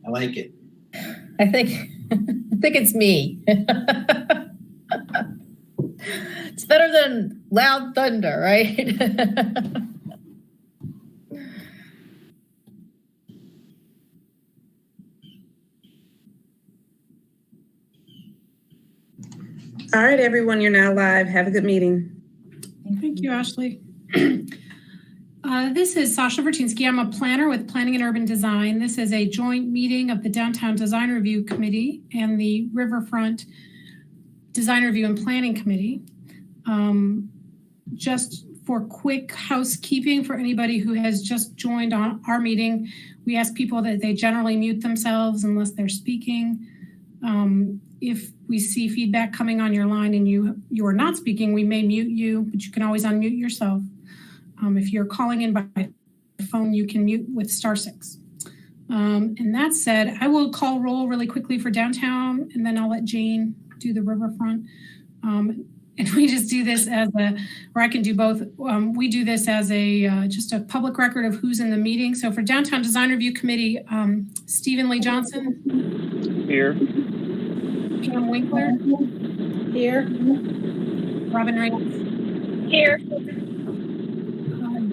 I like it. I think it's me. It's better than loud thunder, right? All right, everyone, you're now live. Have a good meeting. Thank you, Ashley. This is Sasha Vertinsky. I'm a planner with Planning and Urban Design. This is a joint meeting of the Downtown Design Review Committee and the Riverfront Design Review and Planning Committee. Just for quick housekeeping for anybody who has just joined on our meeting, we ask people that they generally mute themselves unless they're speaking. If we see feedback coming on your line and you are not speaking, we may mute you, but you can always unmute yourself. If you're calling in by phone, you can mute with *6. And that said, I will call roll really quickly for downtown, and then I'll let Jane do the Riverfront. And we just do this as or I can do both. We do this as just a public record of who's in the meeting. So for Downtown Design Review Committee, Stephen Lee Johnson. Here. Pam Winkler. Here. Robin Reynolds. Here.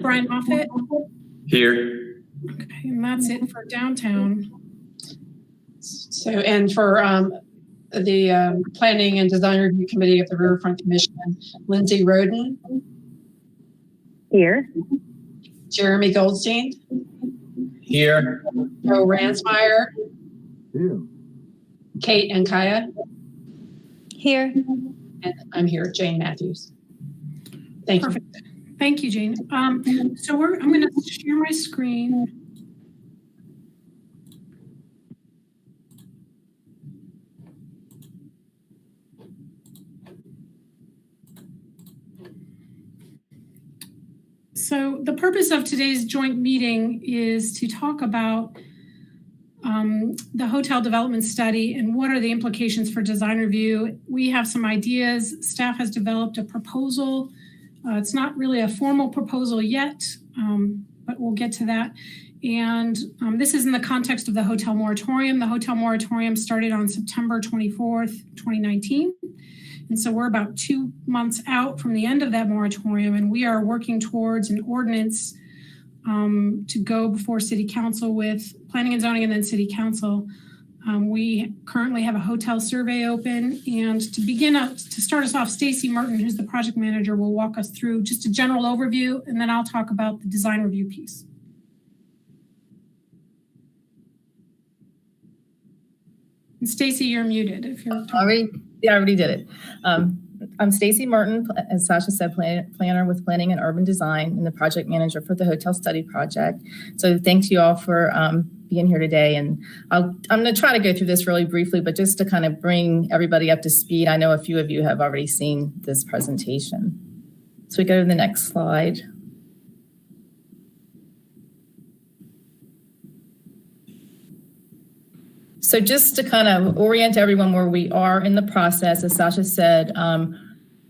Brian Moffitt. Here. Okay, and that's it for downtown. So, and for the Planning and Design Review Committee of the Riverfront Commission, Lindsay Roden. Here. Jeremy Goldstein. Here. Joe Ransmeyer. Here. Kate and Kaya. Here. And I'm here, Jane Matthews. Thank you. Perfect. Thank you, Jane. So I'm going to share my screen. So the purpose of today's joint meeting is to talk about the hotel development study and what are the implications for design review. We have some ideas. Staff has developed a proposal. It's not really a formal proposal yet, but we'll get to that. And this is in the context of the hotel moratorium. The hotel moratorium started on September 24th, 2019. And so we're about 2 months out from the end of that moratorium, and we are working towards an ordinance to go before City Council with Planning and Zoning and then City Council. We currently have a hotel survey open, and to start us off, Stacy Merton, who's the project manager, will walk us through just a general overview, and then I'll talk about the design review piece. And Stacy, you're muted if you're talking. I already did it. I'm Stacy Merton, as Sasha said, planner with Planning and Urban Design and the project manager for the Hotel Study Project. So thanks you all for being here today. And I'm going to try to go through this really briefly, but just to kind of bring everybody up to speed. I know a few of you have already seen this presentation. So we go to the next slide. So just to kind of orient everyone where we are in the process, as Sasha said,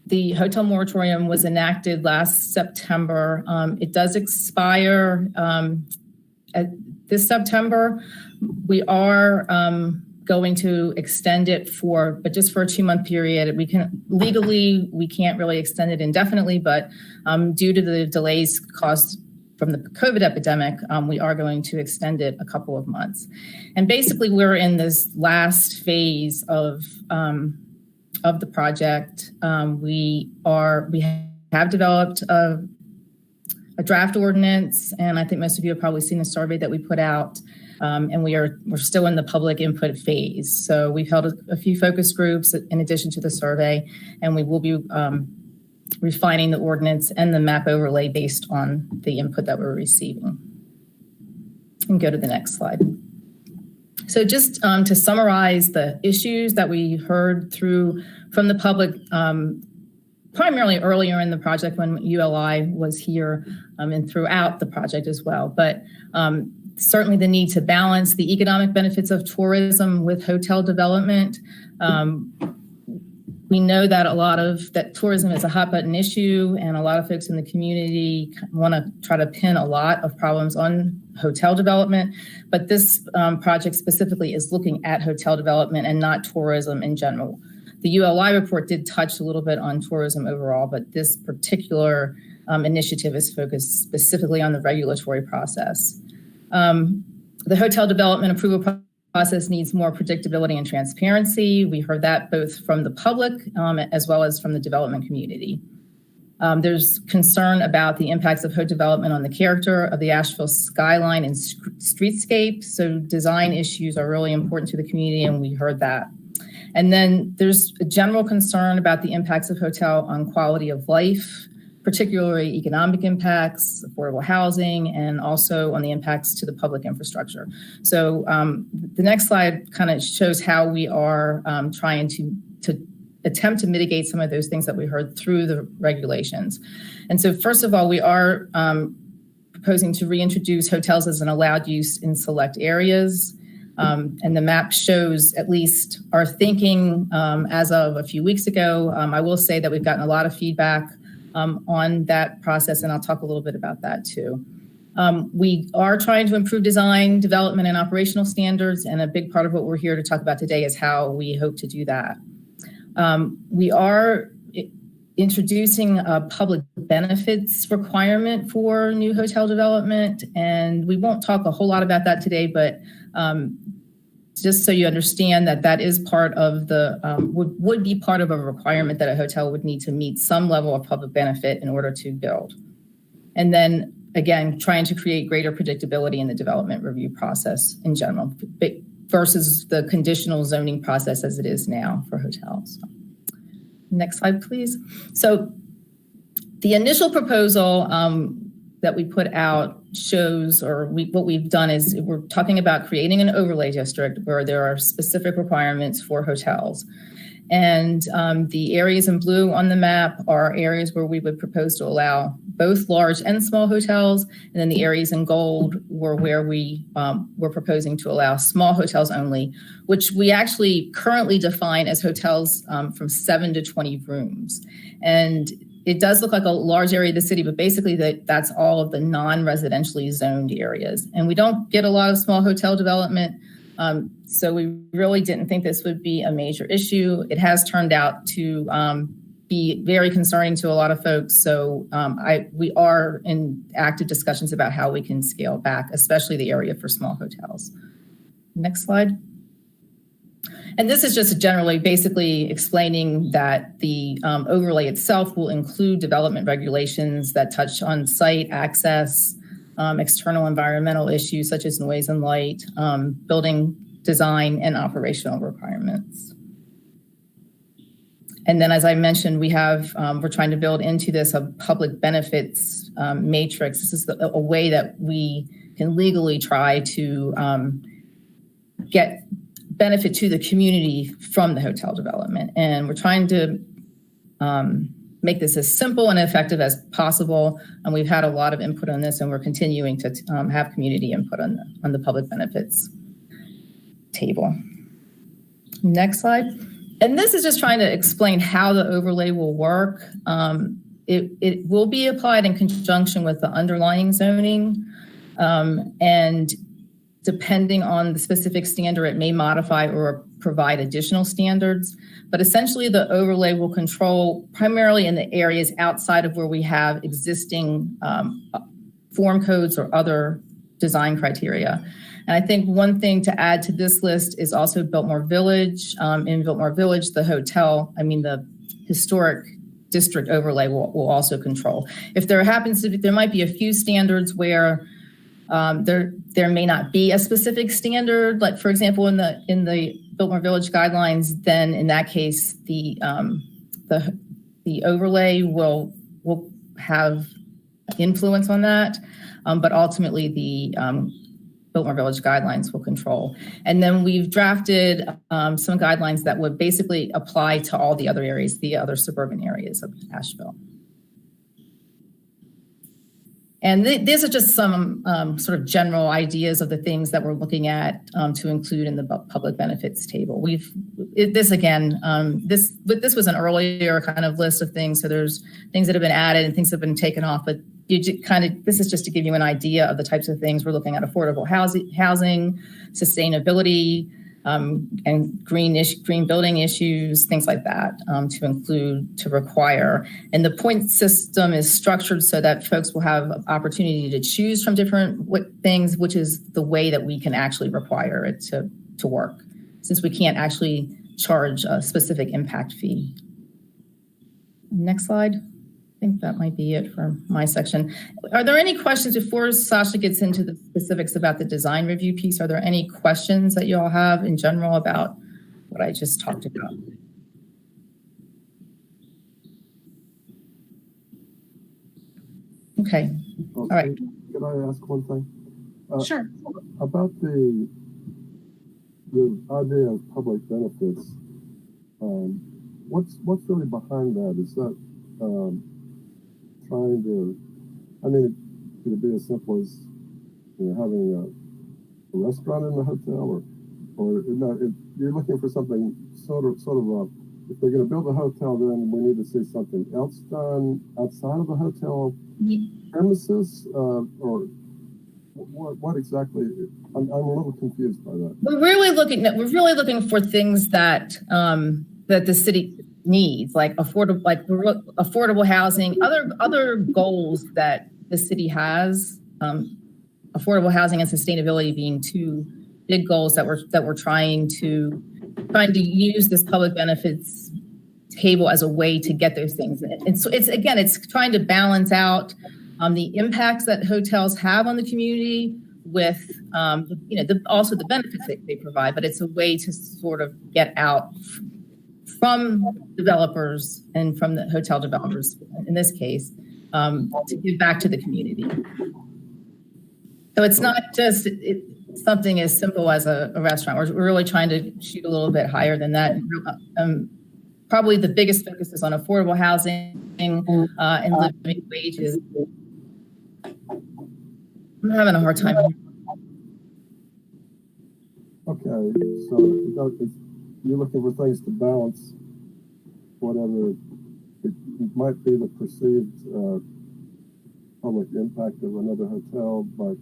the hotel moratorium was enacted last September. It does expire this September. We are going to extend it but just for a 2-month period. We can't really extend it indefinitely, but due to the delays caused from the COVID epidemic, we are going to extend it a couple of months. And basically we're in this last phase of the project. We have developed a draft ordinance, and I think most of you have probably seen the survey that we put out. And we're still in the public input phase. So we've held a few focus groups in addition to the survey, and we will be refining the ordinance and the map overlay based on the input that we're receiving. And go to the next slide. So just to summarize the issues that we heard from the public, primarily earlier in the project when ULI was here and throughout the project as well. But certainly the need to balance the economic benefits of tourism with hotel development. We know that that tourism is a hot button issue, and a lot of folks in the community want to try to pin a lot of problems on hotel development. But this project specifically is looking at hotel development and not tourism in general. The ULI report did touch a little bit on tourism overall, but this particular initiative is focused specifically on the regulatory process. The hotel development approval process needs more predictability and transparency. We heard that both from the public as well as from the development community. There's concern about the impacts of hotel development on the character of the Asheville skyline and streetscape. So design issues are really important to the community, and we heard that. And then there's a general concern about the impacts of hotel on quality of life, particularly economic impacts, affordable housing, and also on the impacts to the public infrastructure. So the next slide kind of shows how we are trying to attempt to mitigate some of those things that we heard through the regulations. And so first of all, we are proposing to reintroduce hotels as an allowed use in select areas. And the map shows at least our thinking as of a few weeks ago. I will say that we've gotten a lot of feedback on that process, and I'll talk a little bit about that too. We are trying to improve design, development, and operational standards, and a big part of what we're here to talk about today is how we hope to do that. We are introducing a public benefits requirement for new hotel development, and we won't talk a whole lot about that today, but just so you understand that is part of the, would be part of a requirement that a hotel would need to meet some level of public benefit in order to build. And then again, trying to create greater predictability in the development review process in general versus the conditional zoning process as it is now for hotels. Next slide, please. So the initial proposal that we put out shows, what we've done is we're talking about creating an overlay district where there are specific requirements for hotels. And the areas in blue on the map are areas where we would propose to allow both large and small hotels. And then the areas in gold were where we were proposing to allow small hotels only, which we actually currently define as hotels from 7 to 20 rooms. And it does look like a large area of the city, but basically that's all of the non-residentially zoned areas. And we don't get a lot of small hotel development. So we really didn't think this would be a major issue. It has turned out to be very concerning to a lot of folks. So we are in active discussions about how we can scale back, especially the area for small hotels. Next slide. And this is just generally basically explaining that the overlay itself will include development regulations that touch on site access, external environmental issues such as noise and light, building design, and operational requirements. And then, as I mentioned, we're trying to build into this a public benefits matrix. This is a way that we can legally try to get benefit to the community from the hotel development. And we're trying to make this as simple and effective as possible. And we've had a lot of input on this, and we're continuing to have community input on the public benefits table. Next slide. And this is just trying to explain how the overlay will work. It will be applied in conjunction with the underlying zoning, and depending on the specific standard, it may modify or provide additional standards. But essentially, the overlay will control primarily in the areas outside of where we have existing form codes or other design criteria. And I think one thing to add to this list is also Biltmore Village. In Biltmore Village, the historic district overlay will also control. If there might be a few standards where there may not be a specific standard, like for example in the Biltmore Village guidelines, then in that case the overlay will have influence on that, but ultimately the Biltmore Village guidelines will control. And then we've drafted some guidelines that would basically apply to all the other areas, the other suburban areas of Asheville. And these are just some sort of general ideas of the things that we're looking at to include in the public benefits table. This was an earlier kind of list of things. So there's things that have been added and things that have been taken off, but this is just to give you an idea of the types of things we're looking at: affordable housing, sustainability, and green building issues, things like that, to require. And the point system is structured so that folks will have opportunity to choose from different things, which is the way that we can actually require it to work, since we can't actually charge a specific impact fee. Next slide. I think that might be it for my section. Are there any questions before Sasha gets into the specifics about the design review piece? Are there any questions that you all have in general about what I just talked about? Okay. All right. Can I ask one thing? Sure. About the idea of public benefits. What's really behind that? Is that trying to, could it be as simple as having a restaurant in the hotel, or you're looking for something sort of if they're going to build a hotel, then we need to see something else done outside of the hotel premises, or what exactly? I'm a little confused by that. We're really looking for things that that the city needs, like affordable housing, other goals that the city has. Affordable housing and sustainability being two big goals that we're trying to use this public benefits table as a way to get those things. And so it's trying to balance out the impacts that hotels have on the community with also the benefits that they provide, but it's a way to sort of get out from developers and from the hotel developers, in this case, to give back to the community. So it's not just something as simple as a restaurant. We're really trying to shoot a little bit higher than that. Probably the biggest focus is on affordable housing and living wages. I'm having a hard time. Okay, so you're looking for things to balance whatever it might be the perceived public impact of another hotel, but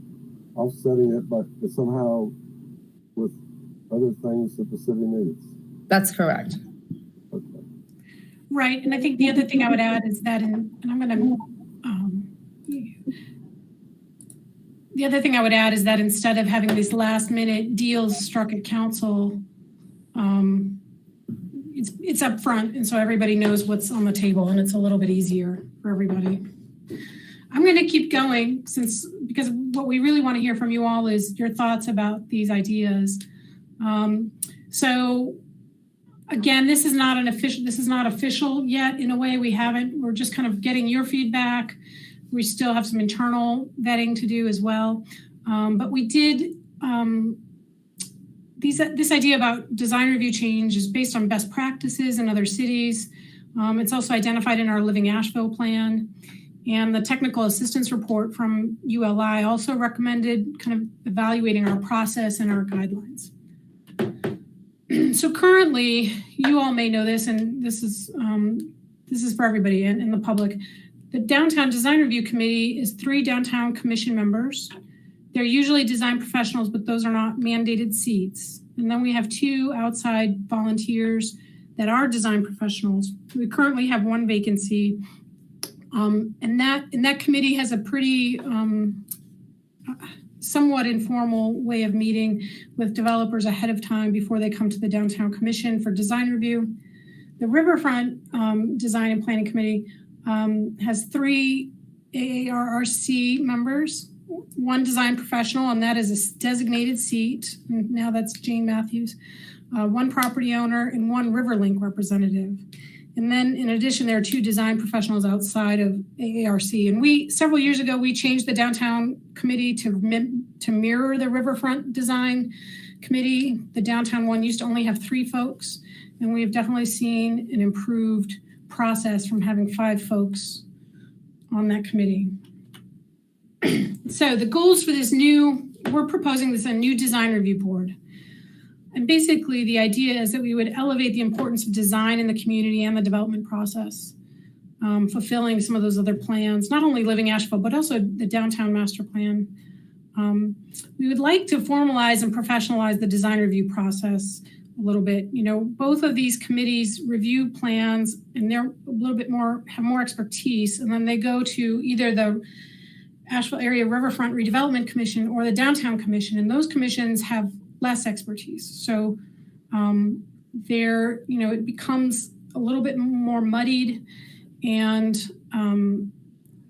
offsetting it, but somehow with other things that the city needs. That's correct. Okay. Right, and I think the other thing I would add is that, the other thing I would add is that instead of having these last minute deals struck at council, it's up front, and so everybody knows what's on the table, and it's a little bit easier for everybody. I'm going to keep going because what we really want to hear from you all is your thoughts about these ideas. So again, this is not official yet. In a way, we're just kind of getting your feedback. We still have some internal vetting to do as well. But we did, this idea about design review change is based on best practices in other cities. It's also identified in our Living Asheville plan. And the technical assistance report from ULI also recommended kind of evaluating our process and our guidelines. So currently, you all may know this, and this is for everybody and the public. The Downtown Design Review Committee is 3 downtown commission members. They're usually design professionals, but those are not mandated seats. And then we have 2 outside volunteers that are design professionals. We currently have 1 vacancy. And that committee has a pretty somewhat informal way of meeting with developers ahead of time before they come to the Downtown Commission for design review. The Riverfront Design and Planning Committee has 3 AARRC members, 1 design professional, and that is a designated seat. And now that's Jane Matthews, 1 property owner, and 1 Riverlink representative. And then in addition, there are 2 design professionals outside of AARC. And several years ago, we changed the downtown committee to mirror the Riverfront Design Committee. The downtown one used to only have 3 folks. And we have definitely seen an improved process from having 5 folks on that committee. So the goals for we're proposing this a new design review board. And basically the idea is that we would elevate the importance of design in the community and the development process, fulfilling some of those other plans, not only Living Asheville, but also the downtown master plan. We would like to formalize and professionalize the design review process a little bit. Both of these committees review plans and they're a little bit have more expertise. And then they go to either the Asheville Area Riverfront Redevelopment Commission or the Downtown Commission. And those commissions have less expertise. So it becomes a little bit more muddied and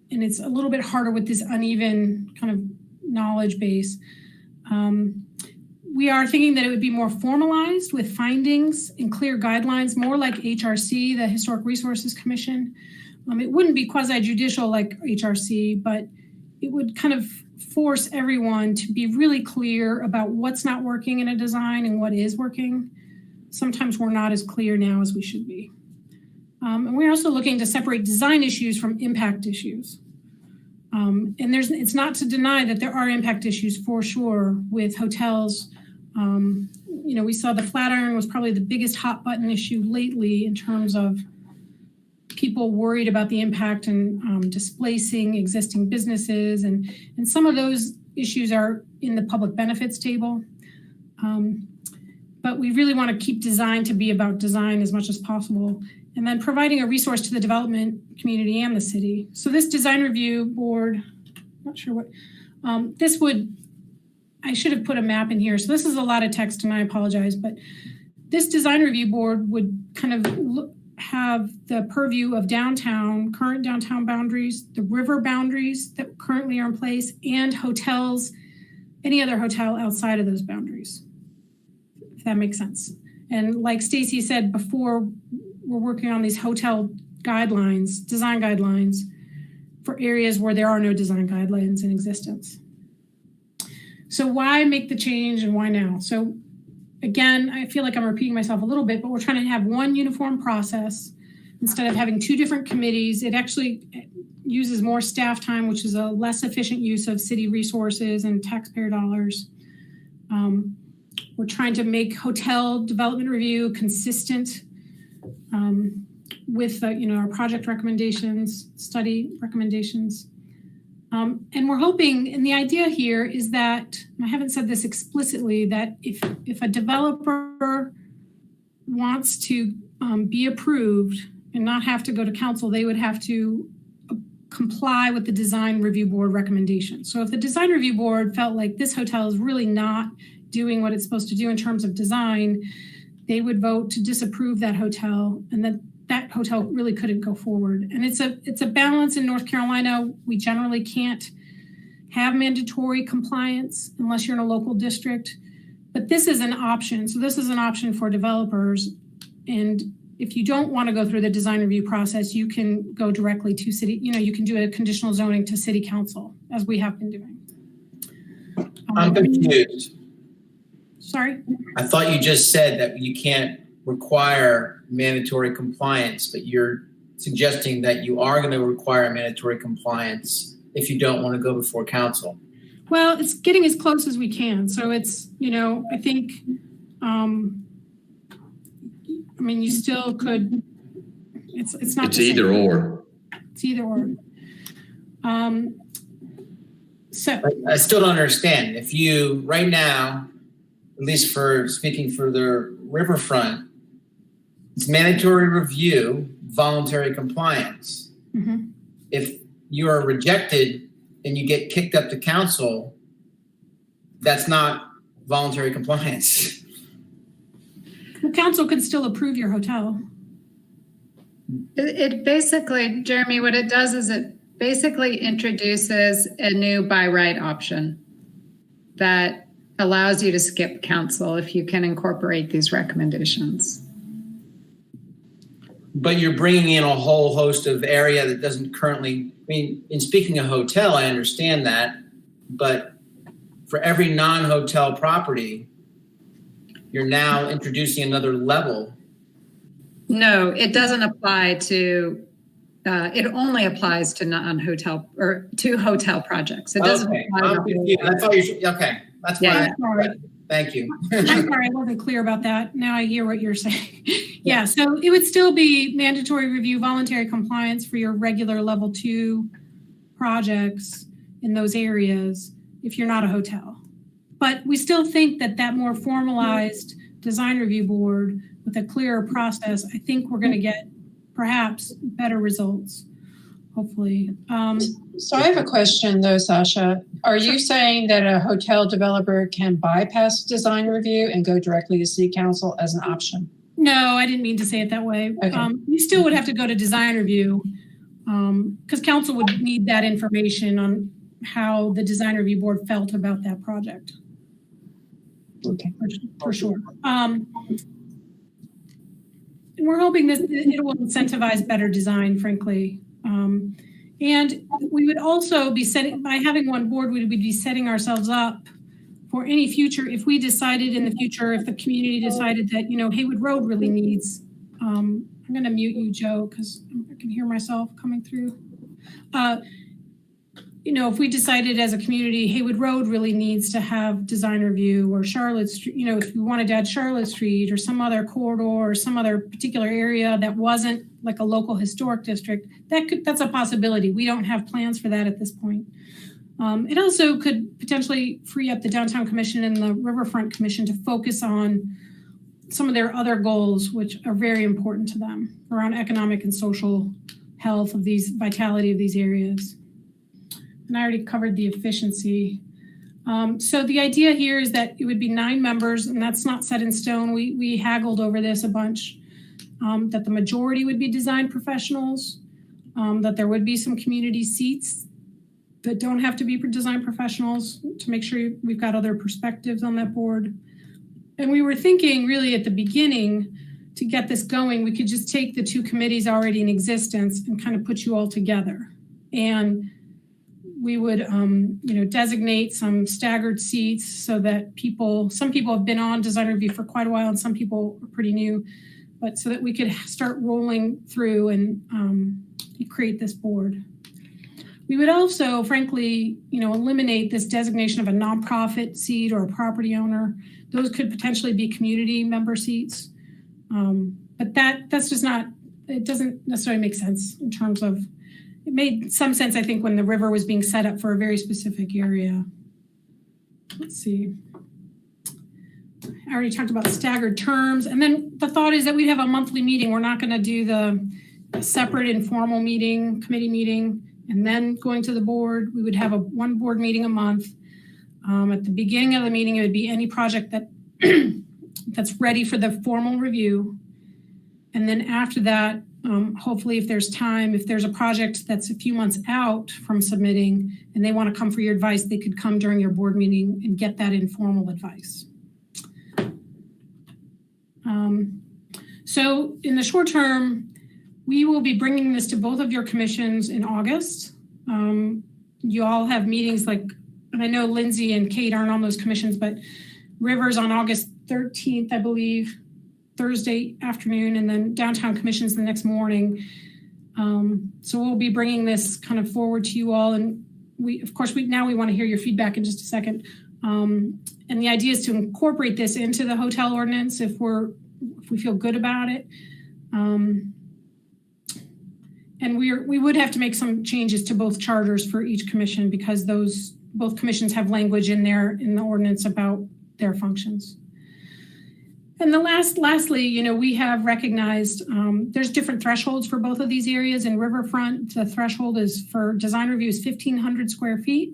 it's a little bit harder with this uneven kind of knowledge base. We are thinking that it would be more formalized with findings and clear guidelines, more like HRC, the Historic Resources Commission. It wouldn't be quasi-judicial like HRC, but it would kind of force everyone to be really clear about what's not working in a design and what is working. Sometimes we're not as clear now as we should be. And we're also looking to separate design issues from impact issues. And it's not to deny that there are impact issues for sure with hotels. We saw the Flatiron was probably the biggest hot button issue lately in terms of people worried about the impact and displacing existing businesses. And some of those issues are in the public benefits table. But we really want to keep design to be about design as much as possible. And then providing a resource to the development community and the city. So this design review board, not sure what, I should have put a map in here. So this is a lot of text and I apologize, but this design review board would kind of have the purview of current downtown boundaries, the river boundaries that currently are in place, and hotels, any other hotel outside of those boundaries, if that makes sense. And like Stacy said before, we're working on these hotel guidelines, design guidelines for areas where there are no design guidelines in existence. So why make the change and why now? So again, I feel like I'm repeating myself a little bit, but we're trying to have one uniform process instead of having two different committees. It actually uses more staff time, which is a less efficient use of city resources and taxpayer dollars. We're trying to make hotel development review consistent with our project recommendations, study recommendations. And we're hoping, and the idea here is that, I haven't said this explicitly, that if a developer wants to be approved and not have to go to council, they would have to comply with the design review board recommendation. So if the design review board felt like this hotel is really not doing what it's supposed to do in terms of design, they would vote to disapprove that hotel, and that hotel really couldn't go forward. And it's a balance in North Carolina. We generally can't have mandatory compliance unless you're in a local district, but this is an option. So this is an option for developers. And if you don't want to go through the design review process, you can go directly to city, you can do a conditional zoning to city council, as we have been doing. I'm confused. Sorry? I thought you just said that you can't require mandatory compliance, but you're suggesting that you are going to require mandatory compliance if you don't want to go before council. Well, it's getting as close as we can. So it's, I think, you still could, it's not. It's either or. It's either or. So I still don't understand. If you, right now, at least for speaking for the riverfront, it's mandatory review, voluntary compliance. Mm-hmm. If you are rejected and you get kicked up to council, that's not voluntary compliance. Well, council can still approve your hotel. It basically, Jeremy, what it does is it basically introduces a new by right option that allows you to skip council if you can incorporate these recommendations. But you're bringing in a whole host of area that doesn't currently, in speaking of hotel, I understand that, but for every non-hotel property, you're now introducing another level. No, it doesn't apply to it only applies to non-hotel or to hotel projects. It doesn't Okay, apply to I'm confused. I thought okay, that's Yeah. fine. Thank you. I'm sorry, I wasn't clear about that. Now I hear what you're saying. Yeah, so it would still be mandatory review, voluntary compliance for your regular level 2 projects in those areas if you're not a hotel. But we still think that that more formalized design review board with a clearer process, I think we're going to get perhaps better results, hopefully. So I have a question though, Sasha. Are you saying that a hotel developer can bypass design review and go directly to city council as an option? No, I didn't mean to say it that way. Okay. You still would have to go to design review because council would need that information on how the design review board felt about that project. Okay. For sure. And we're hoping that it will incentivize better design, frankly. And we would also be setting, by having one board, we would be setting ourselves up for any future, if we decided in the future, if the community decided that, Haywood Road really needs, I'm going to mute you, Joe, because I can hear myself coming through. If we decided as a community, Haywood Road really needs to have design review, or Charlotte Street, if we wanted to add Charlotte Street or some other corridor or some other particular area that wasn't like a local historic district, that's a possibility. We don't have plans for that at this point. It also could potentially free up the Downtown Commission and the Riverfront Commission to focus on some of their other goals, which are very important to them around economic and social health of these, vitality of these areas. And I already covered the efficiency. So the idea here is that it would be 9 members, and that's not set in stone. We haggled over this a bunch, that the majority would be design professionals, that there would be some community seats that don't have to be design professionals to make sure we've got other perspectives on that board. And we were thinking really at the beginning to get this going, we could just take the 2 committees already in existence and kind of put you all together. And we would, designate some staggered seats so that some people have been on design review for quite a while and some people are pretty new, but so that we could start rolling through and create this board. We would also, frankly, eliminate this designation of a nonprofit seat or a property owner. Those could potentially be community member seats. But that's just not, it doesn't necessarily make sense in terms of, it made some sense, I think, when the river was being set up for a very specific area. Let's see. I already talked about staggered terms. And then the thought is that we'd have a monthly meeting. We're not going to do the separate informal meeting, committee meeting, and then going to the board. We would have one board meeting a month. At the beginning of the meeting, it would be any project that that's ready for the formal review. And then after that, hopefully if there's time, if there's a project that's a few months out from submitting and they want to come for your advice, they could come during your board meeting and get that informal advice. So in the short term, we will be bringing this to both of your commissions in August. You all have meetings and I know Lindsay and Kate aren't on those commissions, but River's on August 13th, I believe, Thursday afternoon, and then Downtown Commission's the next morning. So we'll be bringing this kind of forward to you all. And we want to hear your feedback in just a second. And the idea is to incorporate this into the hotel ordinance if we feel good about it. And we would have to make some changes to both charters for each commission because both commissions have language in the ordinance about their functions. And lastly, we have recognized there's different thresholds for both of these areas. In Riverfront, the threshold is for design review is 1,500 square feet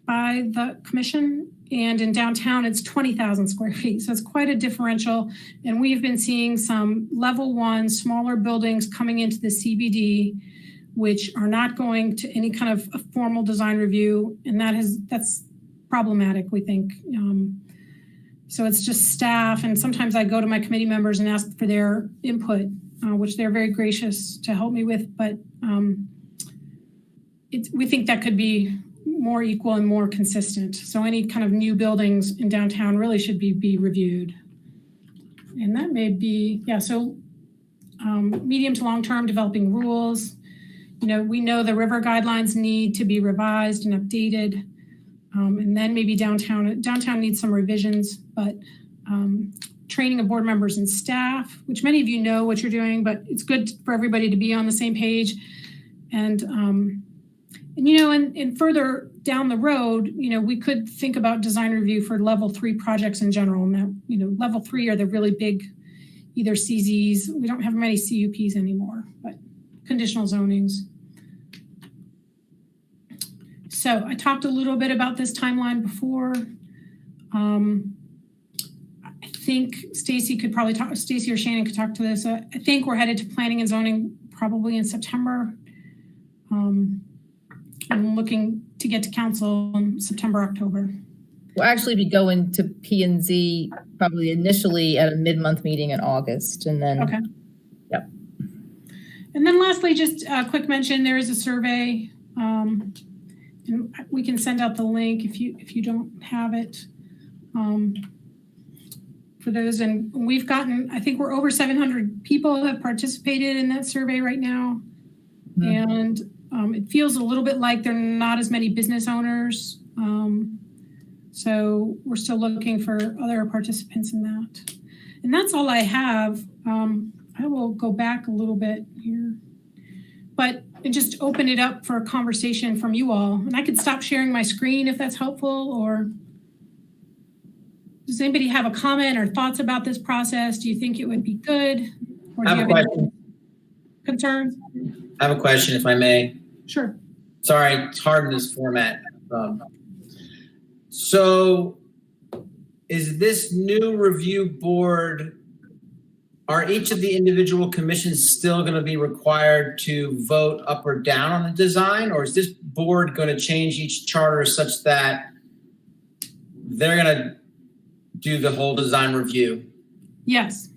by the commission. And in downtown, it's 20,000 square feet. So it's quite a differential. And we've been seeing some level 1 smaller buildings coming into the CBD, which are not going to any kind of a formal design review. And that's problematic, we think. So it's just staff. And sometimes I go to my committee members and ask for their input, which they're very gracious to help me with. But we think that could be more equal and more consistent. So any kind of new buildings in downtown really should be reviewed. And that may be, so medium to long term developing rules. we know the river guidelines need to be revised and updated. And then maybe downtown needs some revisions, but training of board members and staff, which many of you know what you're doing, but it's good for everybody to be on the same page. And further down the road, we could think about design review for level 3 projects in general. Now, level 3 are the really big, either CZs. We don't have many CUPs anymore, but conditional zonings. So I talked a little bit about this timeline before. I think Stacy or Shannon could talk to this. I think we're headed to planning and zoning probably in September. I'm looking to get to council in September, October. We'll actually be going to P&Z probably initially at a mid-month meeting in August, and then. Okay. Yep. And then lastly, just a quick mention, there is a survey. And we can send out the link if you don't have it. For those, and we've gotten, I think we're over 700 people have participated in that survey right now. Mm-hmm. And it feels a little bit like there are not as many business owners. So we're still looking for other participants in that. And that's all I have. I will go back a little bit here, but and just open it up for a conversation from you all. And I could stop sharing my screen if that's helpful, or does anybody have a comment or thoughts about this process? Do you think it would be good? Or do you have any concerns? I have a question, if I may. Sure. Sorry, it's hard in this format. So is this new review board, are each of the individual commissions still going to be required to vote up or down on the design? Or is this board going to change each charter such that they're going to do the whole design review? Yes.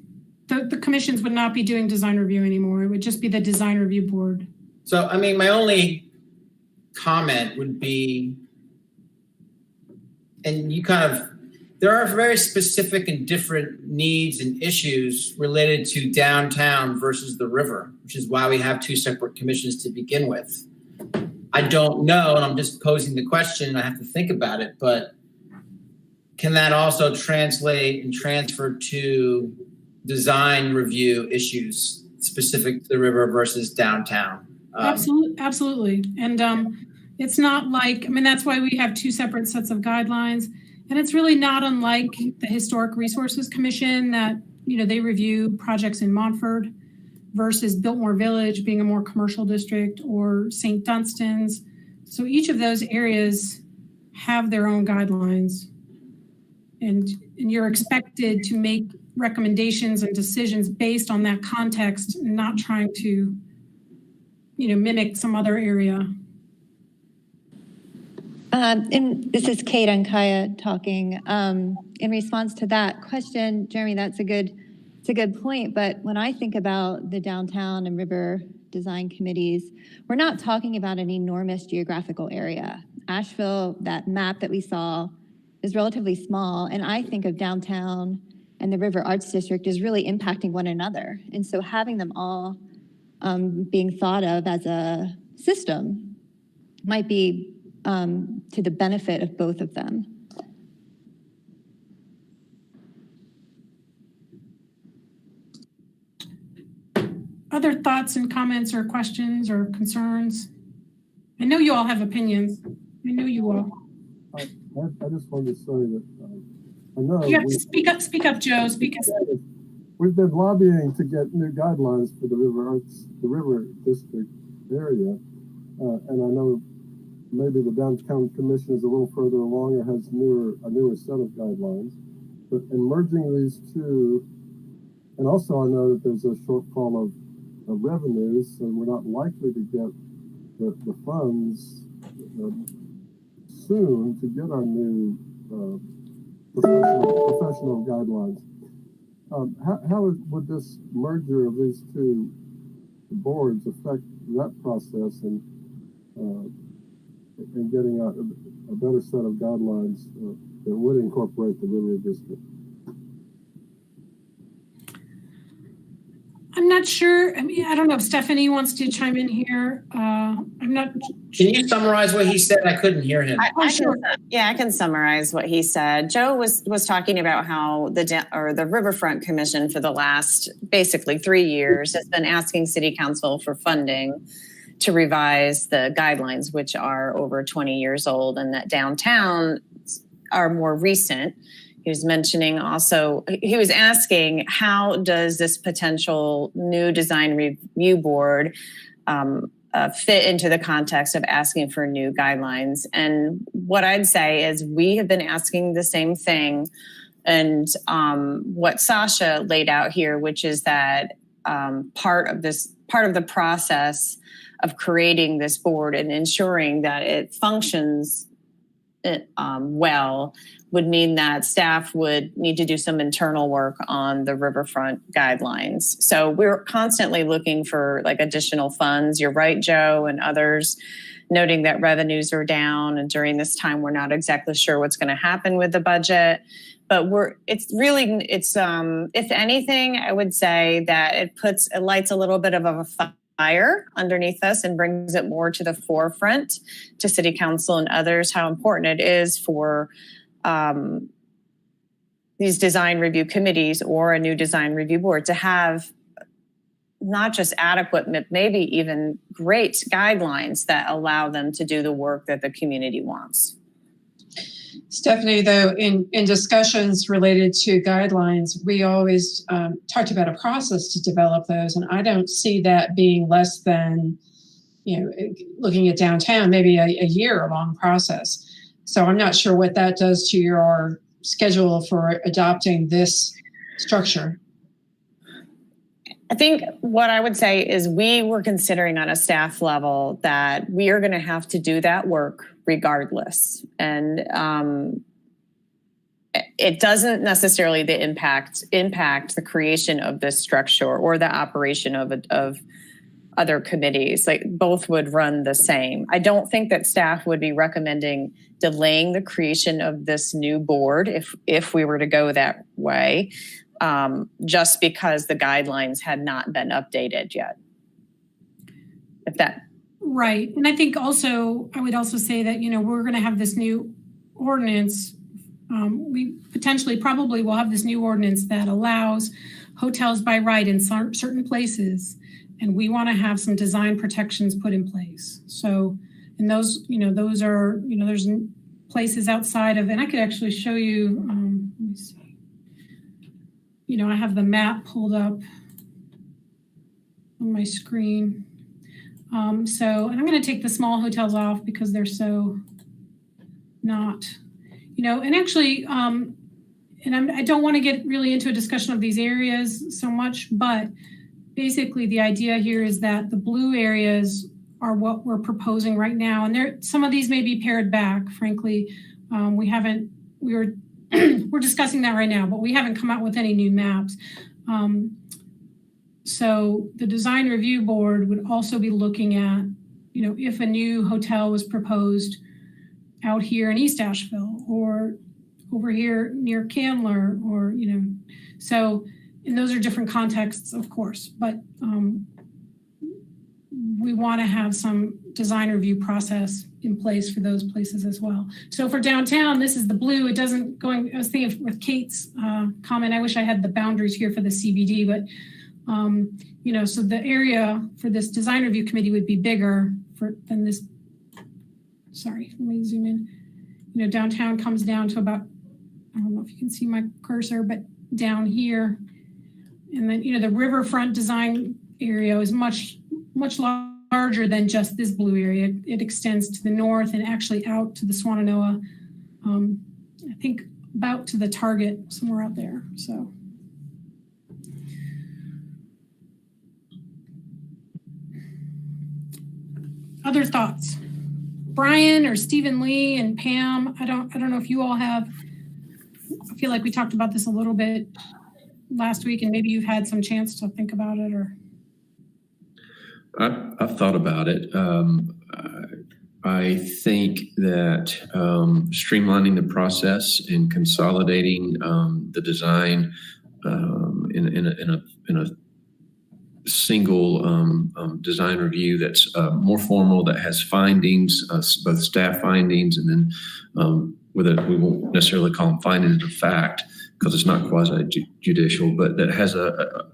The commissions would not be doing design review anymore. It would just be the design review board. So, I mean, my only comment would be, and there are very specific and different needs and issues related to downtown versus the river, which is why we have 2 separate commissions to begin with. I don't know, and I'm just posing the question, I have to think about it, but can that also translate and transfer to design review issues specific to the river versus downtown? Absolutely. And it's not like, that's why we have 2 separate sets of guidelines. And it's really not unlike the Historic Resources Commission that, they review projects in Montford versus Biltmore Village being a more commercial district, or St. Dunstan's. So each of those areas have their own guidelines. And you're expected to make recommendations and decisions based on that context, not trying to, mimic some other area. And this is Kate Ankaya talking. In response to that question, Jeremy, it's a good point. But when I think about the downtown and river design committees, we're not talking about an enormous geographical area. Asheville, that map that we saw, is relatively small. And I think of downtown and the River Arts District is really impacting one another. And so having them all being thought of as a system might be to the benefit of both of them. Other thoughts and comments or questions or concerns? I know you all have opinions. I know you all. I just wanted to say that I know you have to speak up, Joe. Speak up. We've been lobbying to get new guidelines for the River District area, and I know maybe the Downtown Commission is a little further along or has a newer set of guidelines. But in merging these two, and also I know that there's a shortfall of revenues, so we're not likely to get the funds soon to get our new professional guidelines. How would this merger of these two boards affect that process and getting a better set of guidelines that would incorporate the River District? I'm not sure. I mean, I don't know if Stephanie wants to chime in here. I'm not. Can you summarize what he said? I couldn't hear him. I can summarize what he said. Joe was talking about how the Riverfront Commission for the last basically 3 years has been asking City Council for funding to revise the guidelines, which are over 20 years old, and that downtown are more recent. He was mentioning also, he was asking, how does this potential new design review board fit into the context of asking for new guidelines? And what I'd say is we have been asking the same thing. And what Sasha laid out here, which is that part of the process of creating this board and ensuring that it functions well would mean that staff would need to do some internal work on the Riverfront guidelines. So we're constantly looking for like additional funds. You're right, Joe, and others noting that revenues are down, and during this time we're not exactly sure what's going to happen with the budget. But if anything, I would say that it lights a little bit of a fire underneath us and brings it more to the forefront to City Council and others how important it is for these design review committees or a new design review board to have not just adequate, maybe even great guidelines that allow them to do the work that the community wants. Stephanie, though, in discussions related to guidelines, we always talked about a process to develop those, and I don't see that being less than, looking at downtown, maybe a year-long process. So I'm not sure what that does to your schedule for adopting this structure. I think what I would say is we were considering on a staff level that we are going to have to do that work regardless. And it doesn't necessarily impact the creation of this structure or the operation of other committees. Like both would run the same. I don't think that staff would be recommending delaying the creation of this new board if we were to go that way, just because the guidelines had not been updated yet. Right. And I think also, I would also say that, we're going to have this new ordinance. We probably will have this new ordinance that allows hotels by right in certain places. And we want to have some design protections put in place. So, and those are, there's places outside of, and I could actually show you, let me see. I have the map pulled up on my screen. And I'm going to take the small hotels off because they're so not, and actually, and I don't want to get really into a discussion of these areas so much, but basically the idea here is that the blue areas are what we're proposing right now. And some of these may be pared back, frankly. We're discussing that right now, but we haven't come out with any new maps. So the design review board would also be looking at, if a new hotel was proposed out here in East Asheville or over here near Candler or, so, and those are different contexts, of course, but we want to have some design review process in place for those places as well. So for downtown, this is the blue. It doesn't I was thinking with Kate's comment, I wish I had the boundaries here for the CBD, but so the area for this design review committee would be bigger than this. Sorry, let me zoom in. Downtown comes down to about, I don't know if you can see my cursor, but down here. And then, the Riverfront Design area is much, much larger than just this blue area. It extends to the north and actually out to the Swannanoa, I think about to the Target, somewhere out there. So. Other thoughts? Brian or Stephen Lee and Pam, I don't know if you all have, I feel like we talked about this a little bit last week and maybe you've had some chance to think about it or. I've thought about it. I think that streamlining the process and consolidating the design in a single design review that's more formal, that has findings, both staff findings, and then whether we won't necessarily call them findings of fact because it's not quasi-judicial, but that has a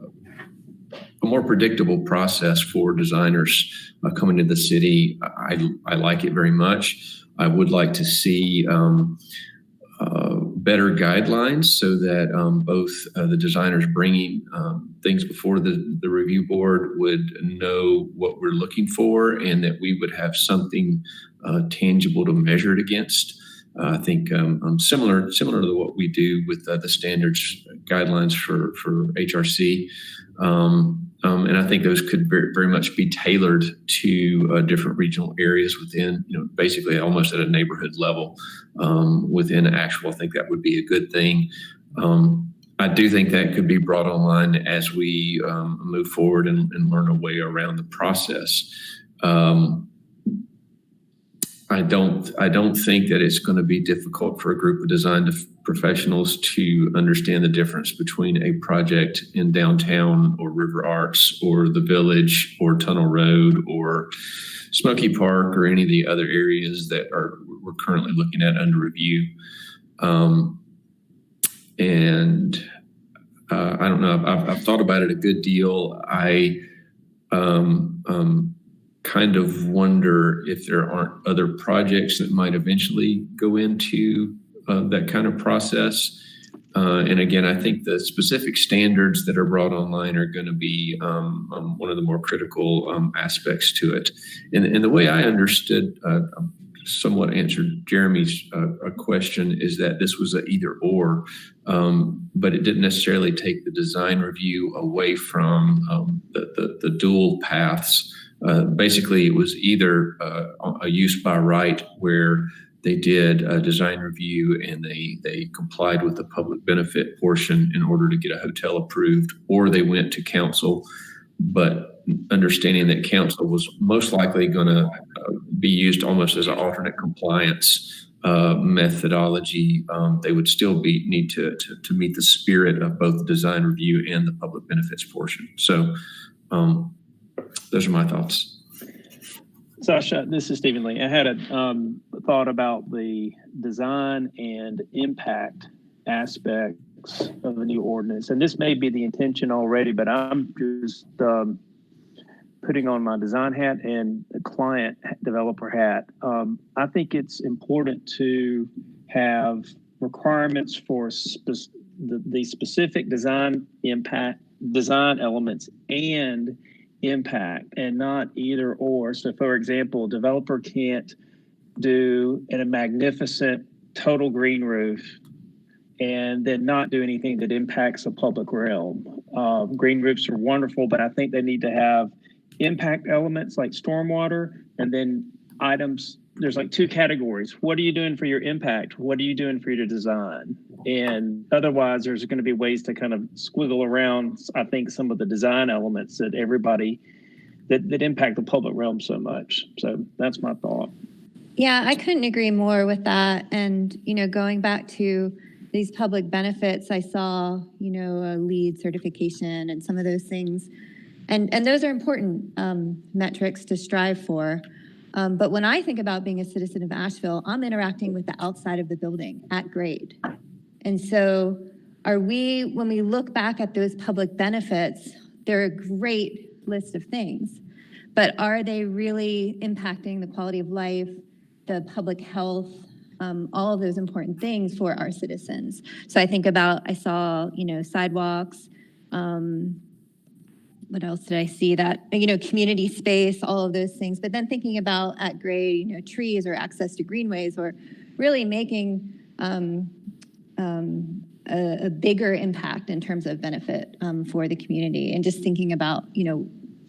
more predictable process for designers coming to the city. I like it very much. I would like to see better guidelines so that both the designers bringing things before the review board would know what we're looking for, and that we would have something tangible to measure it against. I think similar to what we do with the standards guidelines for HRC. And I think those could very much be tailored to different regional areas within, basically almost at a neighborhood level within actual. I think that would be a good thing. I do think that could be brought online as we move forward and learn a way around the process. I don't think that it's going to be difficult for a group of design professionals to understand the difference between a project in downtown or River Arts or the Village or Tunnel Road or Smoky Park or any of the other areas that we're currently looking at under review. And I don't know. I've thought about it a good deal. I kind of wonder if there aren't other projects that might eventually go into that kind of process. And again, I think the specific standards that are brought online are going to be one of the more critical aspects to it. And the way I understood, somewhat answered Jeremy's question, is that this was an either or, but it didn't necessarily take the design review away from the dual paths. Basically, it was either a use by right where they did a design review and they complied with the public benefit portion in order to get a hotel approved, or they went to council, but understanding that council was most likely going to be used almost as an alternate compliance methodology. They would still need to meet the spirit of both the design review and the public benefits portion. So those are my thoughts. Sasha, this is Stephen Lee. I had a thought about the design and impact aspects of a new ordinance. And this may be the intention already, but I'm just putting on my design hat and the client developer hat. I think it's important to have requirements for the specific design elements and impact, and not either or. So for example, developer can't do a magnificent total green roof and then not do anything that impacts the public realm. Green roofs are wonderful, but I think they need to have impact elements like stormwater, and then items. There's like two categories. What are you doing for your impact? What are you doing for your design? And otherwise, there's going to be ways to kind of squiggle around, I think, some of the design elements that that impact the public realm so much. So that's my thought. Yeah, I couldn't agree more with that. And, going back to these public benefits, I saw, a LEED certification and some of those things. And those are important metrics to strive for. But when I think about being a citizen of Asheville, I'm interacting with the outside of the building at grade. And so when we look back at those public benefits, they're a great list of things, but are they really impacting the quality of life, the public health, all of those important things for our citizens? So I think about, I saw, sidewalks, what else did I see? That, community space, all of those things. But then thinking about at grade, trees or access to greenways, or really making a bigger impact in terms of benefit for the community. And just thinking about,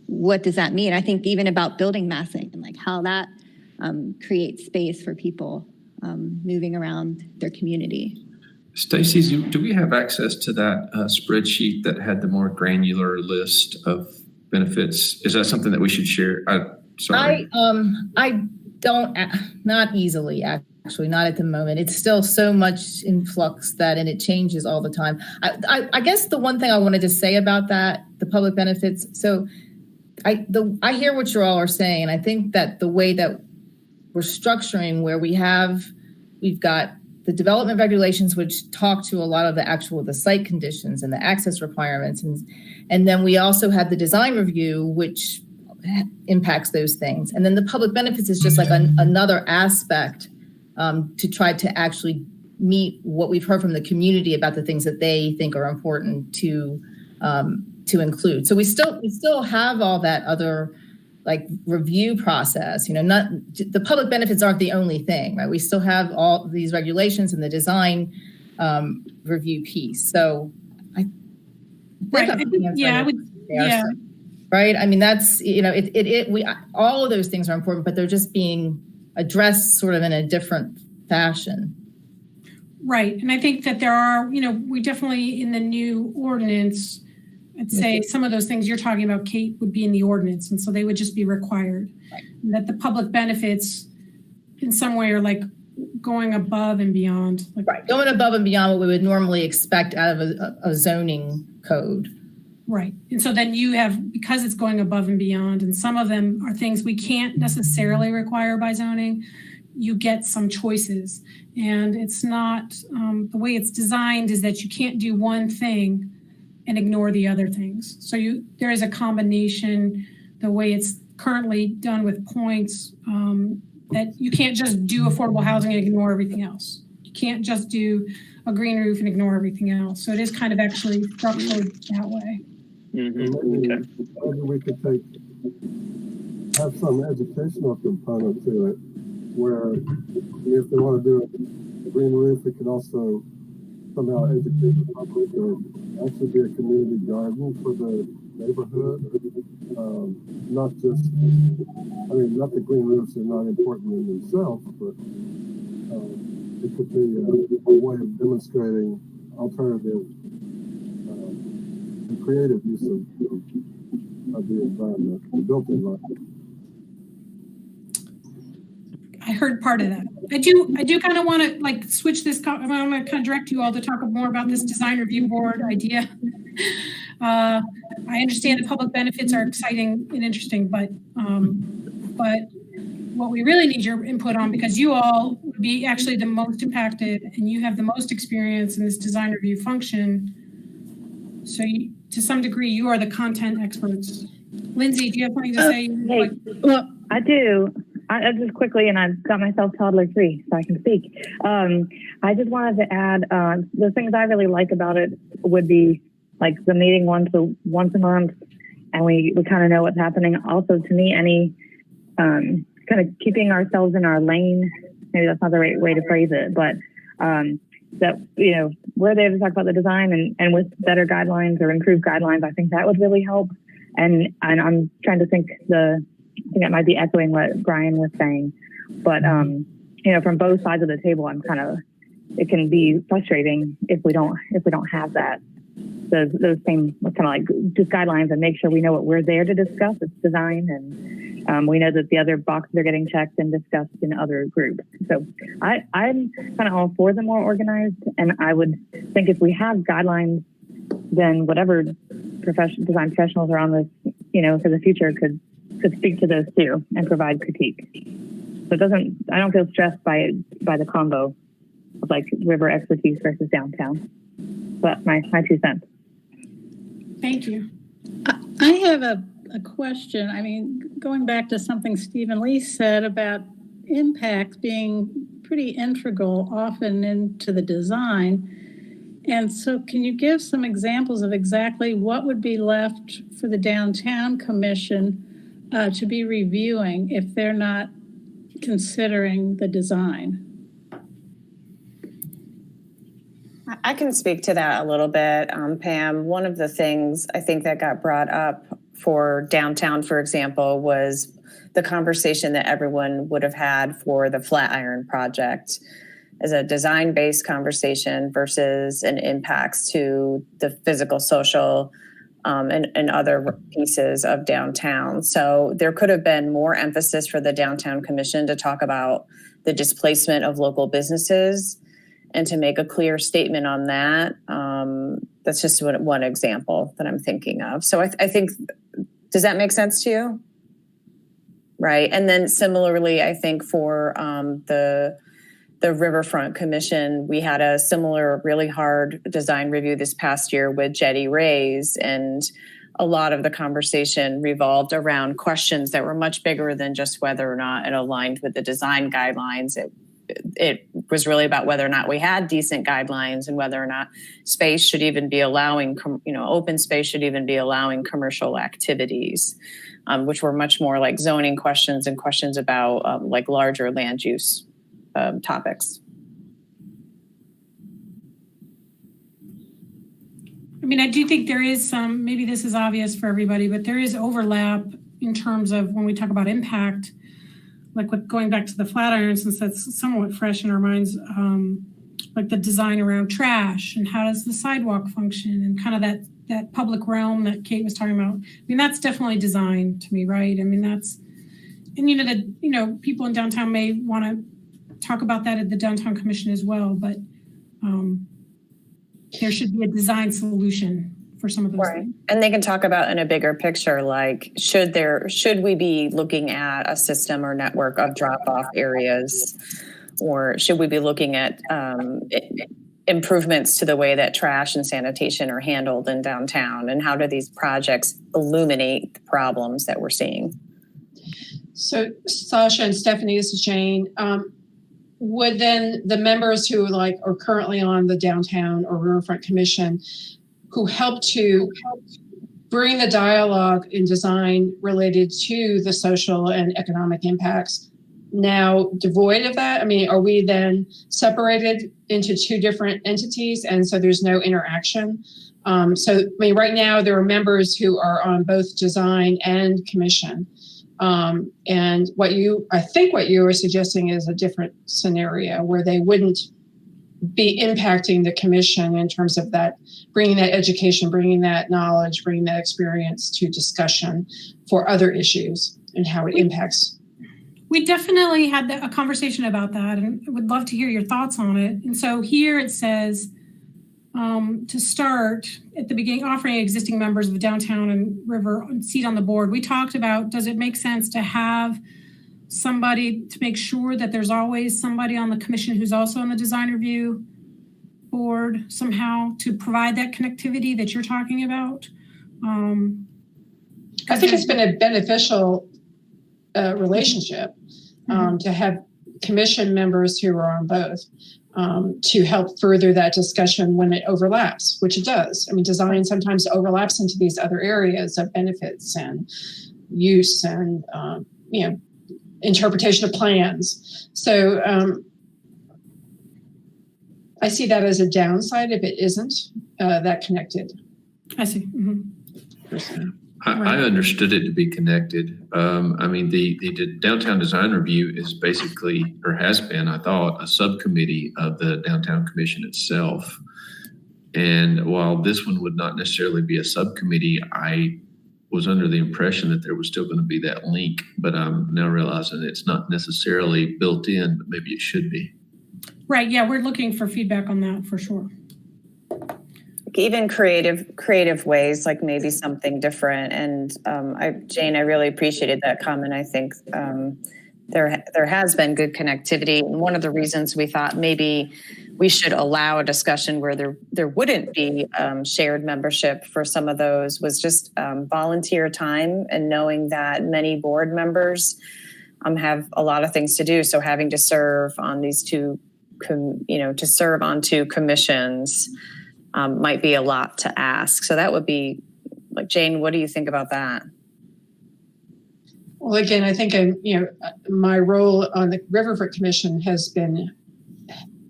what does that mean? I think even about building massing and like how that creates space for people moving around their community. Stacey, do we have access to that spreadsheet that had the more granular list of benefits? Is that something that we should share? Sorry. I don't, not easily, actually, not at the moment. It's still so much in flux and it changes all the time. I guess the one thing I wanted to say about that, the the public benefits. So I hear what you all are saying, and I think that the way that we're structuring, where we've got the development regulations, which talk to a lot of the site conditions and the access requirements, and then we also have the design review, which impacts those things, and then the public benefits is just like another aspect to try to actually meet what we've heard from the community about the things that they think are important to include. So we still have all that other like review process. Not the public benefits aren't the only thing, right? We still have all these regulations and the design review piece. So I think right. I mean, that's we all of those things are important, but they're just being addressed sort of in a different fashion. Right. And I think that there are, we definitely in the new ordinance, I'd say some of those things you're talking about, Kate, would be in the ordinance. And so they would just be required. Right. And that the public benefits in some way are like going above and beyond. Right. Going above and beyond what we would normally expect out of a zoning code. Right. And so then you have, because it's going above and beyond, and some of them are things we can't necessarily require by zoning, you get some choices. And it's not, the way it's designed is that you can't do one thing and ignore the other things. So there is a combination, the way it's currently done with points, that you can't just do affordable housing and ignore everything else. You can't just do a green roof and ignore everything else. So it is kind of actually structured that way. Maybe we could have some educational component to it, where if they want to do a green roof, it can also somehow educate the public, or actually be a community garden for the neighborhood. Not the green roofs are not important in themselves, but it could be a way of demonstrating alternative and creative use of the environment, the built environment. I heard part of that. I do kind of want to switch this. I'm going to kind of direct you all to talk more about this design review board idea. I understand the public benefits are exciting and interesting, but what we really need your input on, because you all would be actually the most impacted and you have the most experience in this design review function. So to some degree, you are the content experts. Lindsay, do you have something to say? Well, I do. I just quickly, and I've got myself toddler free, so I can speak. I just wanted to add the things I really like about it would be like the meeting once a month, and we kind of know what's happening. Also, to me, any kind of keeping ourselves in our lane. Maybe that's not the right way to phrase it, but that we're there to talk about the design and with better guidelines or improved guidelines. I think that would really help. And I'm trying to think I think it might be echoing what Brian was saying, but from both sides of the table, it can be frustrating if we don't have that those same kind of like just guidelines, and make sure we know what we're there to discuss. It's design, and we know that the other boxes are getting checked and discussed in other groups. So I'm kind of all for the more organized, and I would think if we have guidelines, then whatever design professionals are on this, for the future could speak to those too and provide critique. So I don't feel stressed by the combo of like river expertise versus downtown. But my 2 cents. Thank you. I have a question. I mean, going back to something Stephen Lee said about impacts being pretty integral often into the design. And so can you give some examples of exactly what would be left for the Downtown Commission to be reviewing if they're not considering the design? I can speak to that a little bit, Pam. One of the things I think that got brought up for downtown, for example, was the conversation that everyone would have had for the Flatiron project as a design-based conversation versus an impacts to the physical, social, and other pieces of downtown. So there could have been more emphasis for the Downtown Commission to talk about the displacement of local businesses and to make a clear statement on that. That's just one example that I'm thinking of. So I think, does that make sense to you? Right. And then similarly, I think for the Riverfront Commission, we had a similar really hard design review this past year with Jetty Rays, and a lot of the conversation revolved around questions that were much bigger than just whether or not it aligned with the design guidelines. It was really about whether or not we had decent guidelines and whether or not space should even be allowing, open space should even be allowing commercial activities, which were much more like zoning questions and questions about like larger land use topics. I mean, I do think there is some, maybe this is obvious for everybody, but there is overlap in terms of when we talk about impact, like with going back to the Flatiron, since that's somewhat fresh in our minds, like the design around trash and how does the sidewalk function and kind of that public realm that Kate was talking about. I mean, that's definitely design to me, right? I mean, that's, and people in downtown may want to talk about that at the Downtown Commission as well, but there should be a design solution for some of those things. And they can talk about in a bigger picture, like should we be looking at a system or network of drop-off areas, or should we be looking at improvements to the way that trash and sanitation are handled in downtown, and how do these projects illuminate the problems that we're seeing? So Sasha and Stephanie, this is Jane. Would then the members who are currently on the Downtown or Riverfront Commission, who help to bring the dialogue in design related to the social and economic impacts, now devoid of that? I mean, are we then separated into two different entities and so there's no interaction? Right now there are members who are on both design and commission. And I think what you were suggesting is a different scenario where they wouldn't be impacting the commission in terms of that, bringing that education, bringing that knowledge, bringing that experience to discussion for other issues and how it impacts. We definitely had a conversation about that, and I would love to hear your thoughts on it. And so here it says, to start at the beginning, offering existing members of the Downtown and River a seat on the board. We talked about, does it make sense to have somebody to make sure that there's always somebody on the commission who's also on the design review board somehow to provide that connectivity that you're talking about? I think it's been a beneficial relationship to have commission members who are on both. To help further that discussion when it overlaps, which it does. I mean, design sometimes overlaps into these other areas of benefits and use and, interpretation of plans. So I see that as a downside if it isn't that connected. I see. Mm-hmm. I understood it to be connected. I mean, the Downtown Design Review is basically, or has been, I thought, a subcommittee of the Downtown Commission itself. And while this one would not necessarily be a subcommittee, I was under the impression that there was still going to be that link, but I'm now realizing it's not necessarily built in, but maybe it should be. Right. Yeah, we're looking for feedback on that for sure. Even creative ways, like maybe something different. And Jane, I really appreciated that comment. I think there has been good connectivity. And one of the reasons we thought maybe we should allow a discussion where there wouldn't be shared membership for some of those was just volunteer time, and knowing that many board members have a lot of things to do. So having to serve on these two commissions might be a lot to ask. So that would be, like, Jane, what do you think about that? Well, again, I think my role on the Riverfront Commission has been,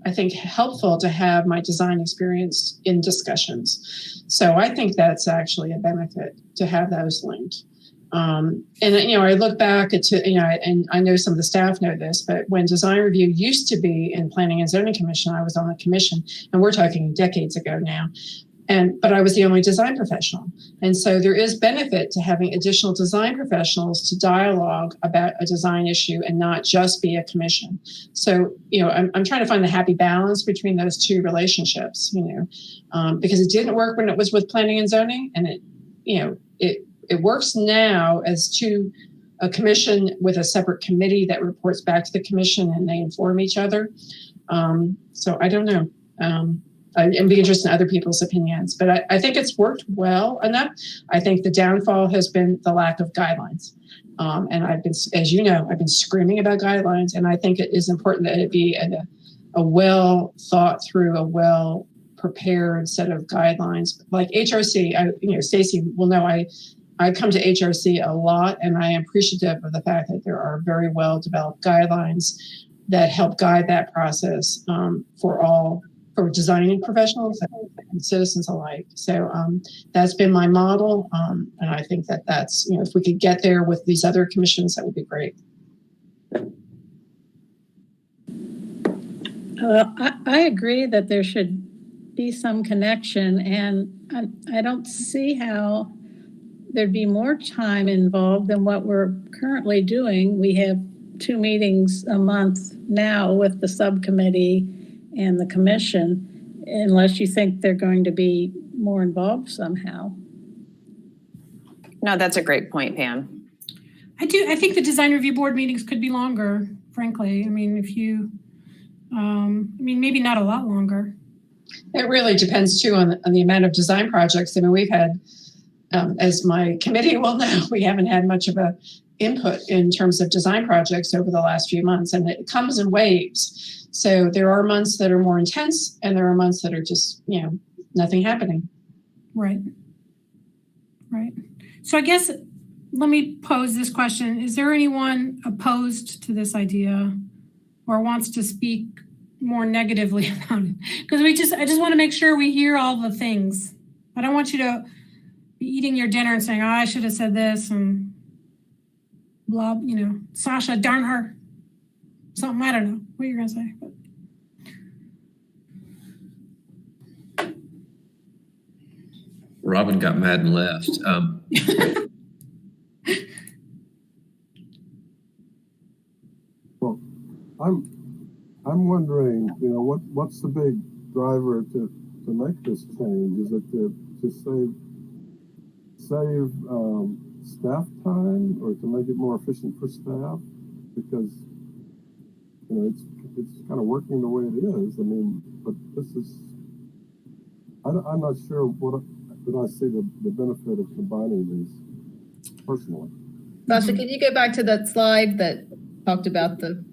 I think, helpful to have my design experience in discussions. So I think that's actually a benefit to have those linked. I look back at, and I know some of the staff know this, but when design review used to be in Planning and Zoning Commission, I was on the commission, and we're talking decades ago now. But I was the only design professional. And so there is benefit to having additional design professionals to dialogue about a design issue and not just be a commission. So, I'm trying to find the happy balance between those two relationships, because it didn't work when it was with planning and zoning, and it works now as a commission with a separate committee that reports back to the commission and they inform each other. So I don't know. I'd be interested in other people's opinions, but I think it's worked well enough. I think the downfall has been the lack of guidelines. And I've been, as you know, I've been screaming about guidelines, and I think it is important that it be a well thought through, a well prepared set of guidelines. Like HRC, Stacy will know I come to HRC a lot, and I am appreciative of the fact that there are very well developed guidelines that help guide that process for designing professionals and citizens alike. So that's been my model, and I think that's if we could get there with these other commissions, that would be great. I agree that there should be some connection, and I don't see how there'd be more time involved than what we're currently doing. We have 2 meetings a month now with the subcommittee and the commission, unless you think they're going to be more involved somehow. No, that's a great point, Pam. I think the design review board meetings could be longer, frankly. I mean, maybe not a lot longer. It really depends too on the amount of design projects. I mean, we've had, as my committee will know, we haven't had much of a input in terms of design projects over the last few months, and it comes in waves. So there are months that are more intense, and there are months that are just, nothing happening. Right. So I guess let me pose this question. Is there anyone opposed to this idea or wants to speak more negatively about it? Because I just want to make sure we hear all the things. I don't want you to be eating your dinner and saying, I should have said this and blah, Sasha, darn her. Something, I don't know what you're going to say. But. Robin got mad and left. Well, I'm wondering, what's the big driver to make this change? Is it to save staff time, or to make it more efficient for staff? Because it's kind of working the way it is. I mean, but this is, I'm not sure that I see the benefit of combining these personally. Sasha, can you go back to that slide that talked about the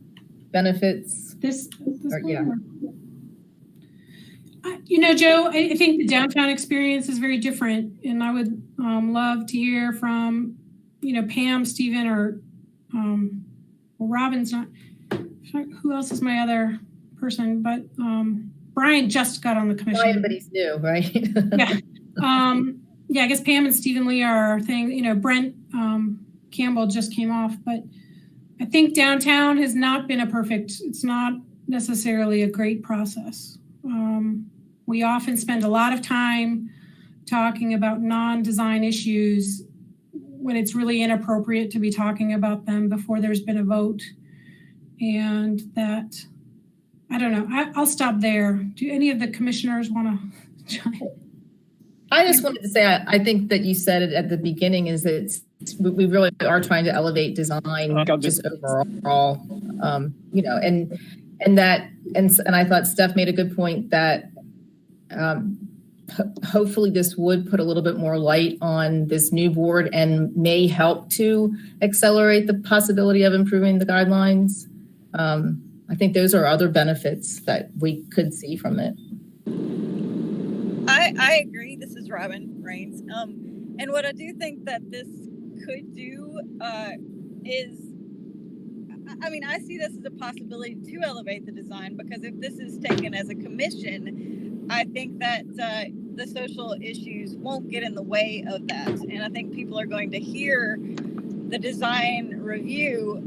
benefits? This one? Yeah. Joe, I think the downtown experience is very different, and I would love to hear from, Pam, Stephen, or Robin's not. Who else is my other person? But Brian just got on the commission. Brian, but he's new, right? Yeah. I guess Pam and Stephen Lee are our thing. Brent Campbell just came off, but I think downtown has not been it's not necessarily a great process. We often spend a lot of time talking about non-design issues when it's really inappropriate to be talking about them before there's been a vote. And that, I don't know, I'll stop there. Do any of the commissioners want to chime in? I just wanted to say, I think that you said it at the beginning, is that we really are trying to elevate design just overall, and I thought Steph made a good point that hopefully this would put a little bit more light on this new board and may help to accelerate the possibility of improving the guidelines. I think those are other benefits that we could see from it. I agree. This is Robin Rains. And what I do think that this could do is, I see this as a possibility to elevate the design, because if this is taken as a commission, I think that the social issues won't get in the way of that. And I think people are going to hear the design review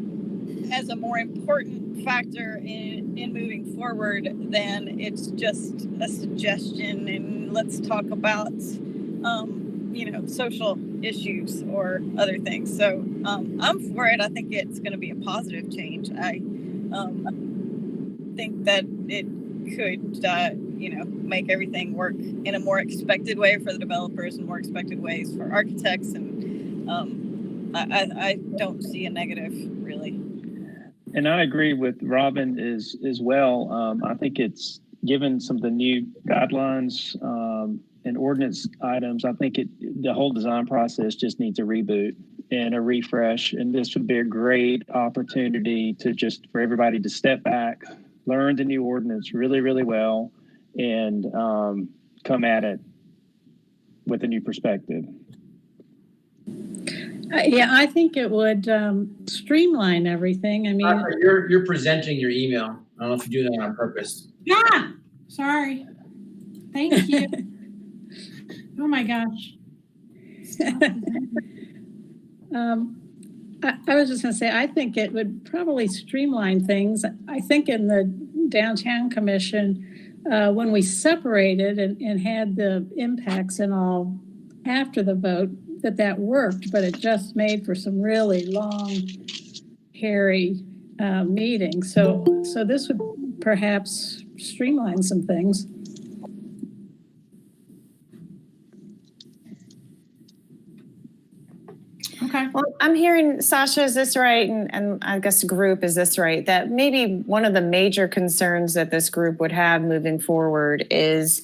as a more important factor in moving forward than it's just a suggestion and let's talk about social issues or other things. So I'm for it. I think it's going to be a positive change. I think that it could make everything work in a more expected way for the developers and more expected ways for architects, and I don't see a negative really. And I agree with Robin as well. I think it's given some of the new guidelines and ordinance items. I think the whole design process just needs a reboot and a refresh. And this would be a great opportunity for everybody to step back, learn the new ordinance really, really well, and come at it with a new perspective. Yeah, I think it would streamline everything. I mean, you're presenting your email. I don't know if you do that on purpose. Yeah, sorry. Thank you. Oh my gosh. I was just going to say, I think it would probably streamline things. I think in the Downtown Commission, when we separated and had the impacts and all after the vote, that worked, but it just made for some really long, hairy meetings. So this would perhaps streamline some things. Okay. Well, I'm hearing, Sasha, is this right? And I guess group, is this right? That maybe one of the major concerns that this group would have moving forward is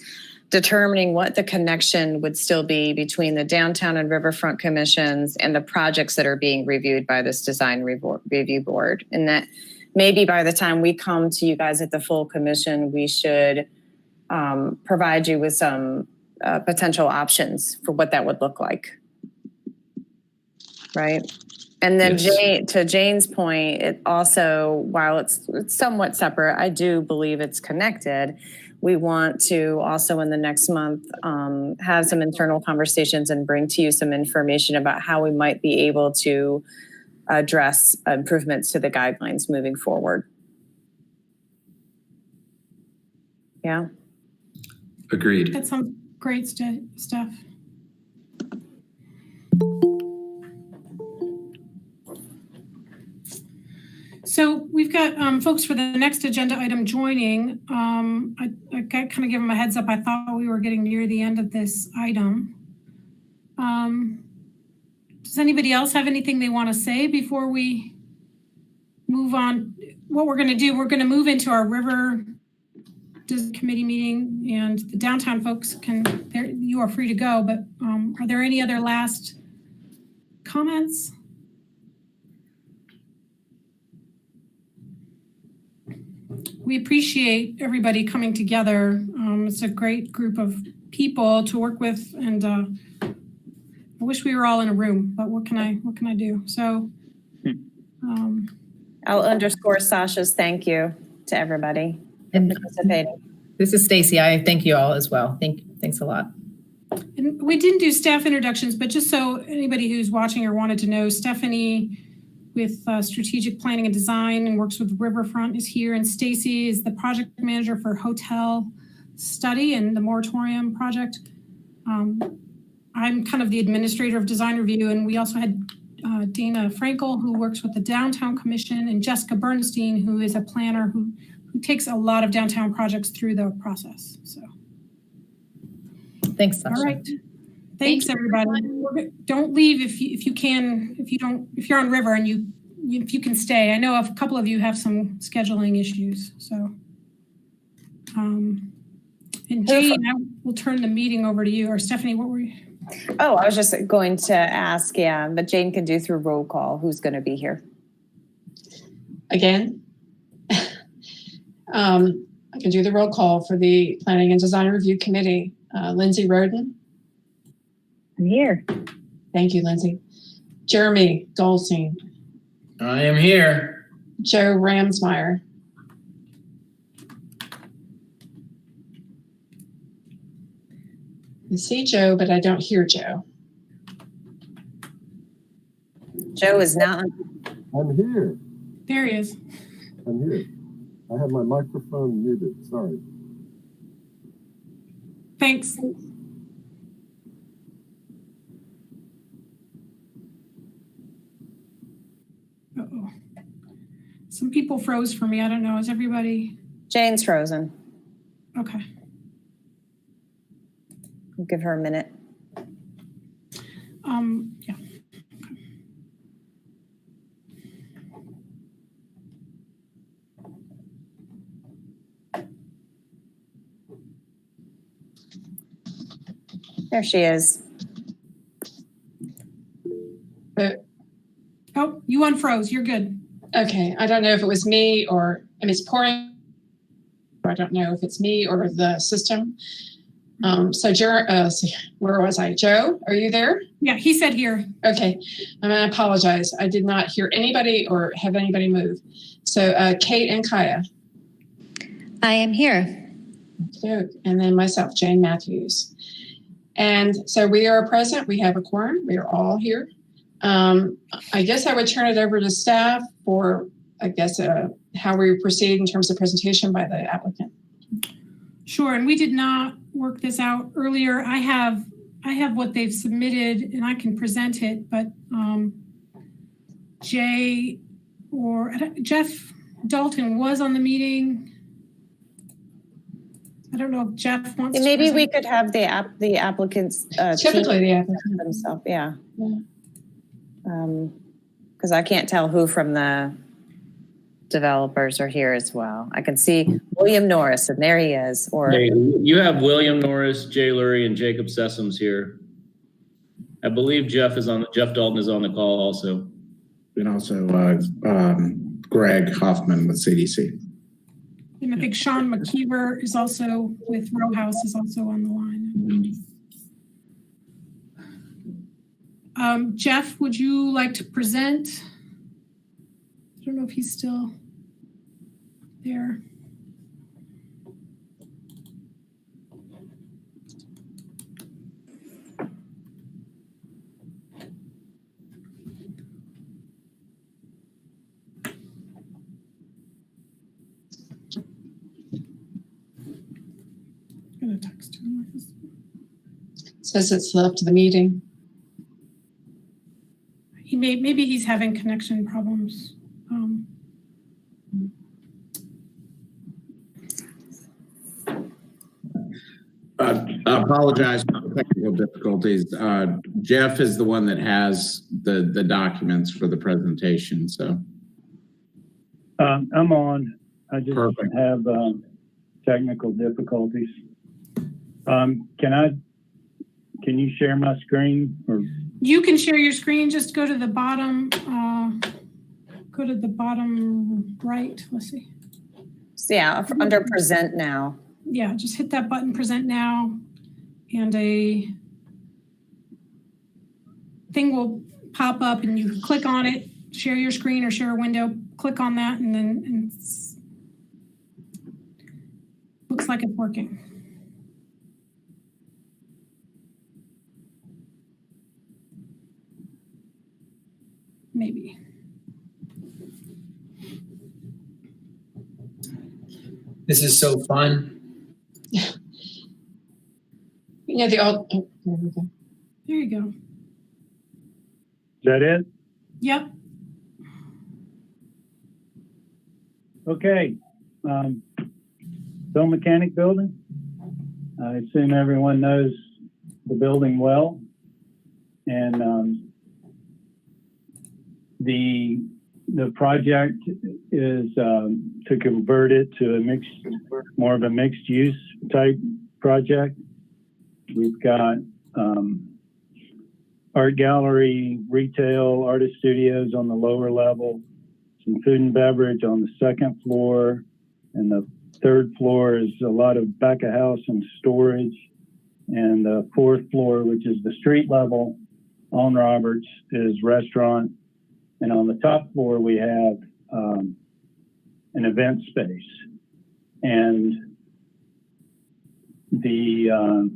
determining what the connection would still be between the Downtown and Riverfront Commissions and the projects that are being reviewed by this design review board. And that maybe by the time we come to you guys at the full commission, we should provide you with some potential options for what that would look like. Right. And then yes. To Jane's point, it also, while it's somewhat separate, I do believe it's connected. We want to also in the next month have some internal conversations and bring to you some information about how we might be able to address improvements to the guidelines moving forward. Yeah. Agreed. That's some great stuff. So we've got folks for the next agenda item joining. I kind of give them a heads up. I thought we were getting near the end of this item. Does anybody else have anything they want to say before we move on? What we're going to do, we're going to move into our River Committee meeting, and the downtown folks you are free to go, but are there any other last comments? We appreciate everybody coming together. It's a great group of people to work with, and I wish we were all in a room, but what can I do? So I'll underscore Sasha's thank you to everybody participating. This is Stacy. I thank you all as well. Thanks a lot. And we didn't do staff introductions, but just so anybody who's watching or wanted to know, Stephanie with strategic planning and design and works with Riverfront is here, and Stacy is the project manager for hotel study and the moratorium project. I'm kind of the administrator of design review, and we also had Dana Frankel, who works with the Downtown Commission, and Jessica Bernstein, who is a planner who takes a lot of downtown projects through the process. So thanks, Sasha. All right. Thanks, everybody. Don't leave if you can. If you're on River and if you can stay. I know a couple of you have some scheduling issues. So, and Jane, I will turn the meeting over to you. Or Stephanie, what were you? Oh, I was just going to ask, yeah, but Jane can do through roll call. Who's going to be here? Again, I can do the roll call for the Planning and Design Review Committee. Lindsay Roden. I'm here. Thank you, Lindsay. Jeremy Goldstein. I am here. Joe Ramsmeyer. I see Joe, but I don't hear Joe. Joe is not. I'm here. There he is. I'm here. I have my microphone muted. Sorry. Thanks. Uh-oh. Some people froze for me. I don't know. Is everybody? Jane's frozen. Okay. I'll give her a minute. Yeah. There she is. Oh, you unfroze. You're good. Okay, I don't know if it was me or, I mean, it's pouring. I don't know if it's me or the system. So where was I? Joe, are you there? Yeah, he said here. Okay, I'm gonna apologize. I did not hear anybody or have anybody move. So Kate and Kaya. I am here. And then myself, Jane Matthews. And so we are present. We have a quorum. We are all here. I guess I would turn it over to staff for, I guess, how we proceed in terms of presentation by the applicant. Sure, and we did not work this out earlier. I have what they've submitted, and I can present it. But Jay or Jeff Dalton was on the meeting. I don't know if Jeff wants. And maybe we could have the applicants typically the applicant themselves. Yeah. Because I can't tell who from the developers are here as well. I can see William Norris, and there he is. Or hey, you have William Norris, Jay Lurie, and Jacob Sessoms here. I believe Jeff Dalton is on the call also. And also Greg Hoffman with CDC. And I think Sean McKeever is also with Row House is also on the line. Jeff, would you like to present? I don't know if he's still there. I'm gonna text him. Says it's left the meeting. Maybe he's having connection problems. I apologize for the technical difficulties. Jeff is the one that has the documents for the presentation. So I'm on. I just Perfect. have technical difficulties. Can you share my screen? Or You can share your screen. Just go to the bottom. Go to the bottom right. Let's see. So yeah, under present now. Yeah, just hit that button, present now, and a thing will pop up, and you click on it, share your screen or share a window. Click on that, and then looks like it's working. Maybe. This is so fun. Yeah, there we go. There you go. is that it? Yep. Okay. Bill Mechanic Building. I assume everyone knows the building well. And the project is to convert it to more of a mixed use type project. We've got art gallery, retail, artist studios on the lower level, some food and beverage on the second floor, and the third floor is a lot of back of house and storage. And the fourth floor, which is the street level on Roberts, is restaurant. And on the top floor, we have an event space. And the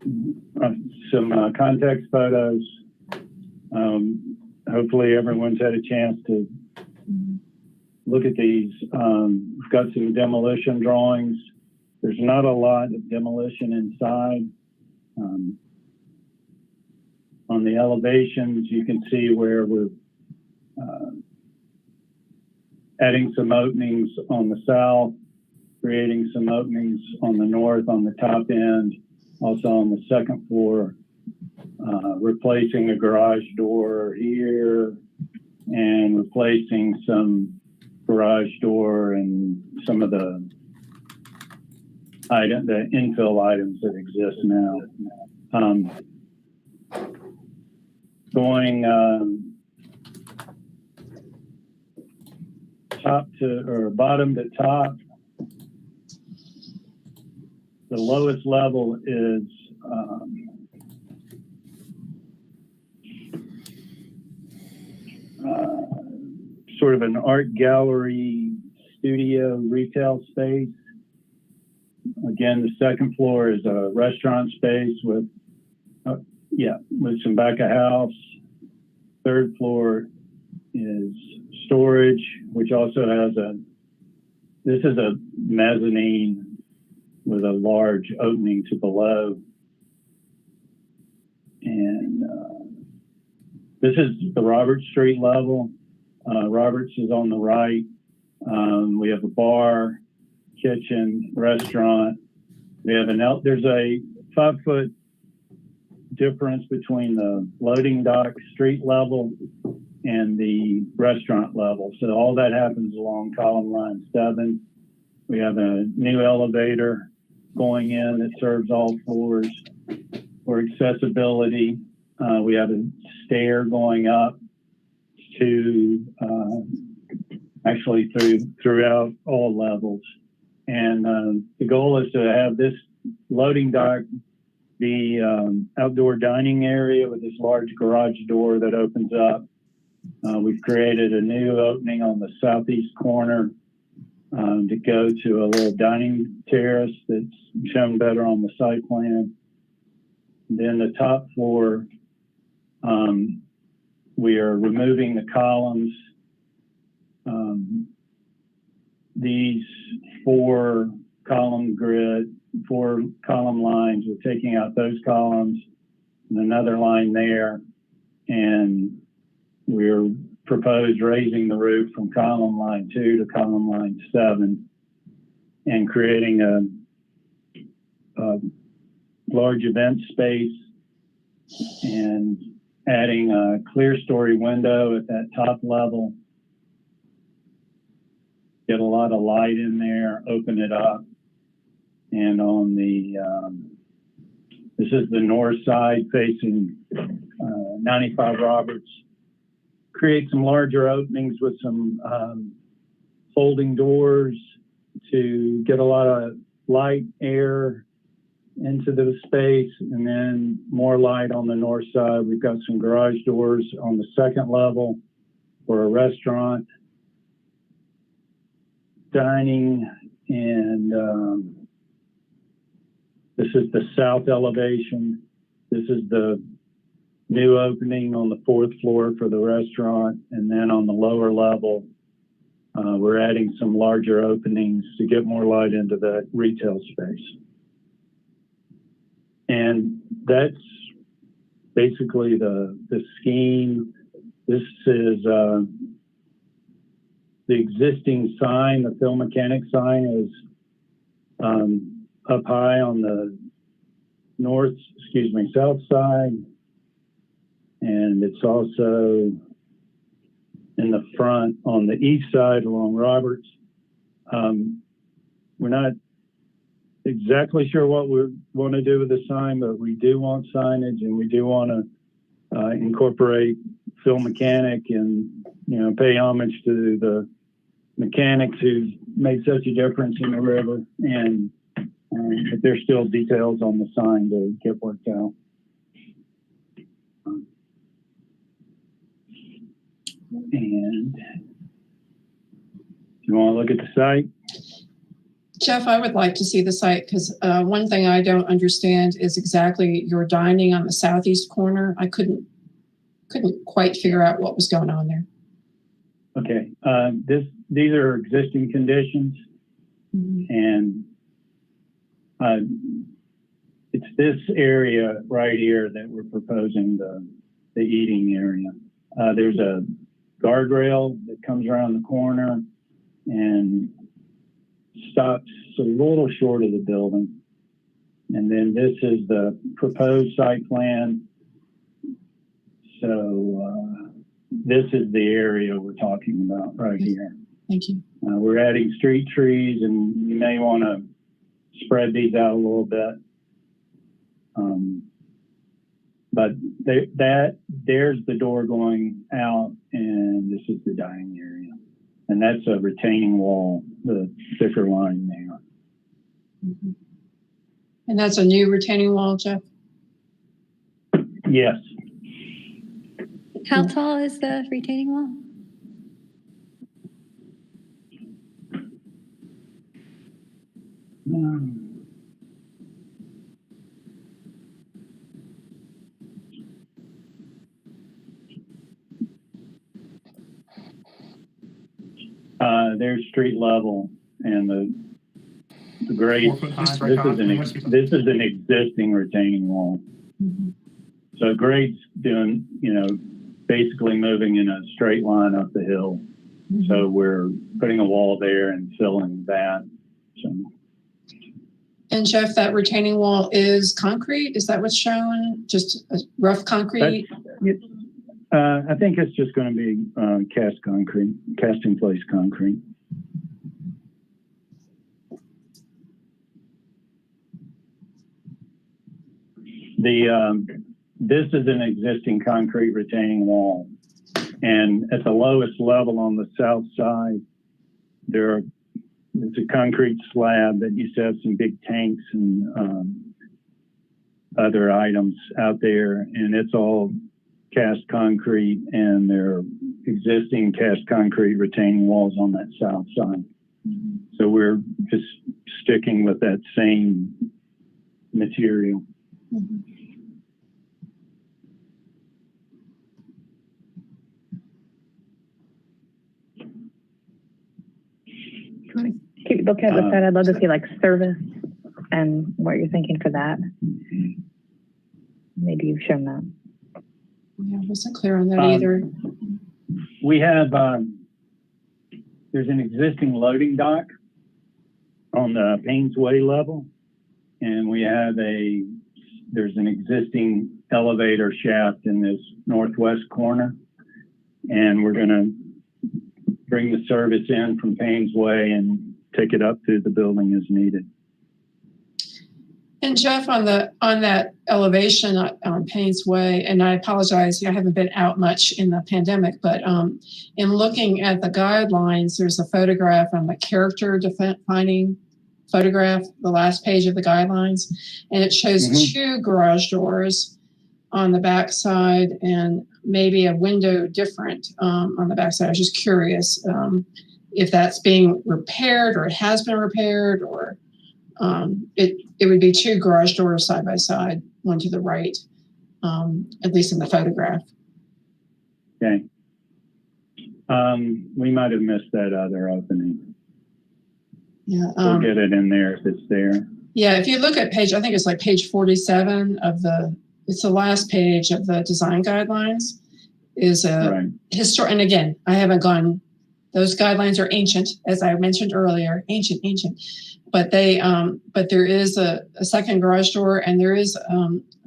some context photos. Hopefully everyone's had a chance to look at these. We've got some demolition drawings. There's not a lot of demolition inside. On the elevations, you can see where we're adding some openings on the south, creating some openings on the north on the top end, also on the second floor, replacing a garage door here and replacing some garage door and some of the infill items that exist now. Going bottom to top, the lowest level is sort of an art gallery studio retail space. Again, the second floor is a restaurant space with some back of house. Third floor is storage, which also has this is a mezzanine with a large opening to below. And this is the Roberts Street level. Roberts is on the right. We have a bar, kitchen, restaurant. We have there's a 5-foot difference between the loading dock street level and the restaurant level. So all that happens along column line 7. We have a new elevator going in that serves all floors for accessibility. We have a stair going up to actually throughout all levels. And the goal is to have this loading dock be outdoor dining area with this large garage door that opens up. We've created a new opening on the southeast corner to go to a little dining terrace that's shown better on the site plan. Then the top floor, we are removing the columns. These 4 column lines, we're taking out those columns and another line there. And we're proposed raising the roof from column line 2 to column line 7 and creating a large event space and adding a clear story window at that top level. Get a lot of light in there, open it up. And on the, this is the north side facing 95 Roberts. Create some larger openings with some folding doors to get a lot of light, air into the space, and then more light on the north side. We've got some garage doors on the second level for a restaurant, dining, and this is the south elevation. This is the new opening on the 4th floor for the restaurant. And then on the lower level, we're adding some larger openings to get more light into that retail space. And that's basically the scheme. This is the existing sign. The Phil Mechanic sign is up high on the south side. And it's also in the front on the east side along Roberts. We're not exactly sure what we want to do with the sign, but we do want signage, and we do want to incorporate Phil Mechanic and, pay homage to the mechanics who made such a difference in the river. And but there's still details on the sign to get worked out. And you want to look at the site? Jeff, I would like to see the site because one thing I don't understand is exactly your dining on the southeast corner. I couldn't quite figure out what was going on there. Okay, these are existing conditions, and it's this area right here that we're proposing the eating area. There's a guardrail that comes around the corner and stops a little short of the building. And then this is the proposed site plan. So this is the area we're talking about right here. Thank you. We're adding street trees, and you may want to spread these out a little bit. But there's the door going out, and this is the dining area. And that's a retaining wall, the thicker line there. Mm-hmm. And that's a new retaining wall, Jeff? Yes. How tall is the retaining wall? There's street level, and the grade. This is an existing retaining wall. Mm-hmm. So grade's doing, basically moving in a straight line up the hill. Mm-hmm. So we're putting a wall there and filling that. So. And Jeff, that retaining wall is concrete? Is that what's shown? Just a rough concrete? I think it's just going to be cast in place concrete. This is an existing concrete retaining wall, and at the lowest level on the south side, it's a concrete slab that used to have some big tanks and other items out there, and it's all cast concrete, and there are existing cast concrete retaining walls on that south side. Mm-hmm. So we're just sticking with that same material. Mm-hmm. Look at the side. I'd love to see like service and what you're thinking for that. Maybe you've shown that. Yeah, I wasn't clear on that either. We have, there's an existing loading dock on the Paynes Way level, and we have there's an existing elevator shaft in this northwest corner, and we're going to bring the service in from Paynes Way and take it up through the building as needed. And Jeff, on that elevation on Paynes Way, and I apologize, I haven't been out much in the pandemic, but in looking at the guidelines, there's a photograph on the character defining photograph, the last page of the guidelines, and it shows two garage doors on the back side and maybe a window different on the back side. I was just curious if that's being repaired or it has been repaired, or it would be two garage doors side by side, one to the right, at least in the photograph. Okay. We might have missed that other opening. Yeah. We'll get it in there if it's there. Yeah, if you look at I think it's like page 47 it's the last page of the design guidelines, is a historic, and again, I haven't gone, those guidelines are ancient, as I mentioned earlier, ancient, but but there is a second garage door, and there is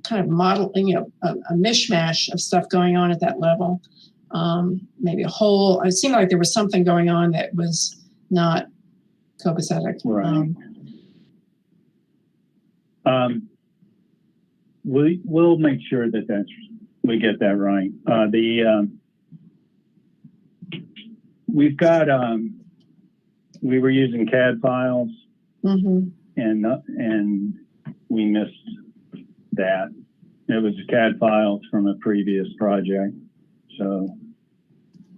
kind of modeling, a mishmash of stuff going on at that level. Maybe it seemed like there was something going on that was not copacetic. Right. We'll make sure that we get that right. We've got we were using CAD files, and we missed that. It was CAD files from a previous project, so.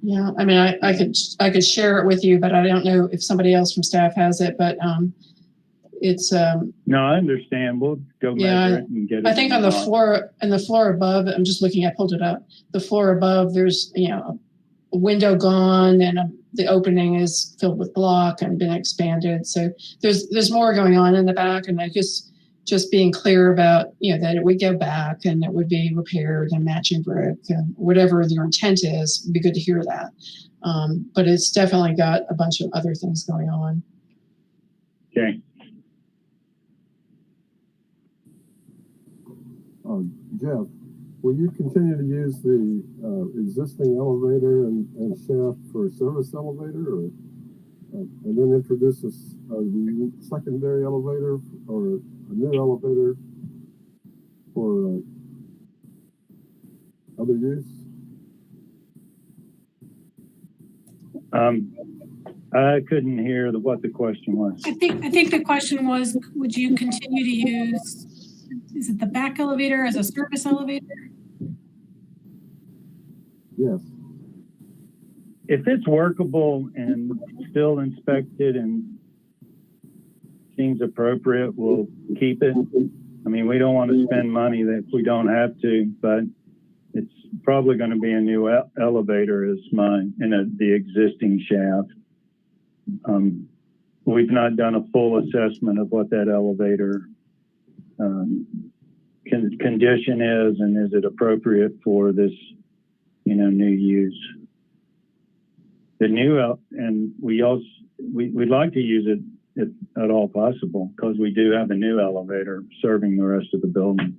Yeah, I mean, I could share it with you, but I don't know if somebody else from staff has it. But it's No, I understand. We'll go measure it and get it. I think on the floor above, I'm just looking, I pulled it up. The floor above, there's, a window gone and the opening is filled with block and been expanded. So there's more going on in the back, and I just being clear about, that it would go back and it would be repaired and matching brick and whatever your intent is, it'd be good to hear that. But it's definitely got a bunch of other things going on. Okay. Jeff, will you continue to use the existing elevator and shaft for a service elevator, and then introduce the secondary elevator or a new elevator for other use? I couldn't hear what the question was. I think the question was, would you continue to use, is it the back elevator as a service elevator? Yes. If it's workable and still inspected and seems appropriate, we'll keep it. I mean, we don't want to spend money that we don't have to, but it's probably going to be a new elevator as mine in the existing shaft. We've not done a full assessment of what that elevator condition is, and is it appropriate for this, new use. The new, and we'd like to use it if at all possible, because we do have a new elevator serving the rest of the building.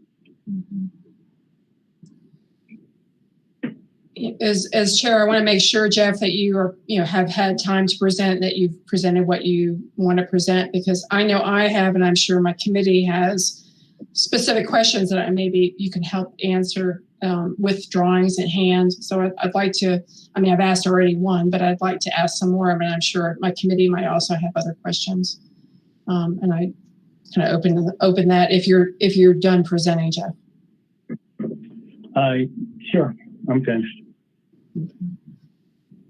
As chair, I want to make sure, Jeff, that you have had time to present, that you've presented what you want to present, because I know I have, and I'm sure my committee has specific questions that maybe you can help answer with drawings at hand. So I'd like to, I've asked already one, but I'd like to ask some more. I'm sure my committee might also have other questions. And I kind of open that if you're done presenting, Jeff. Sure, I'm finished.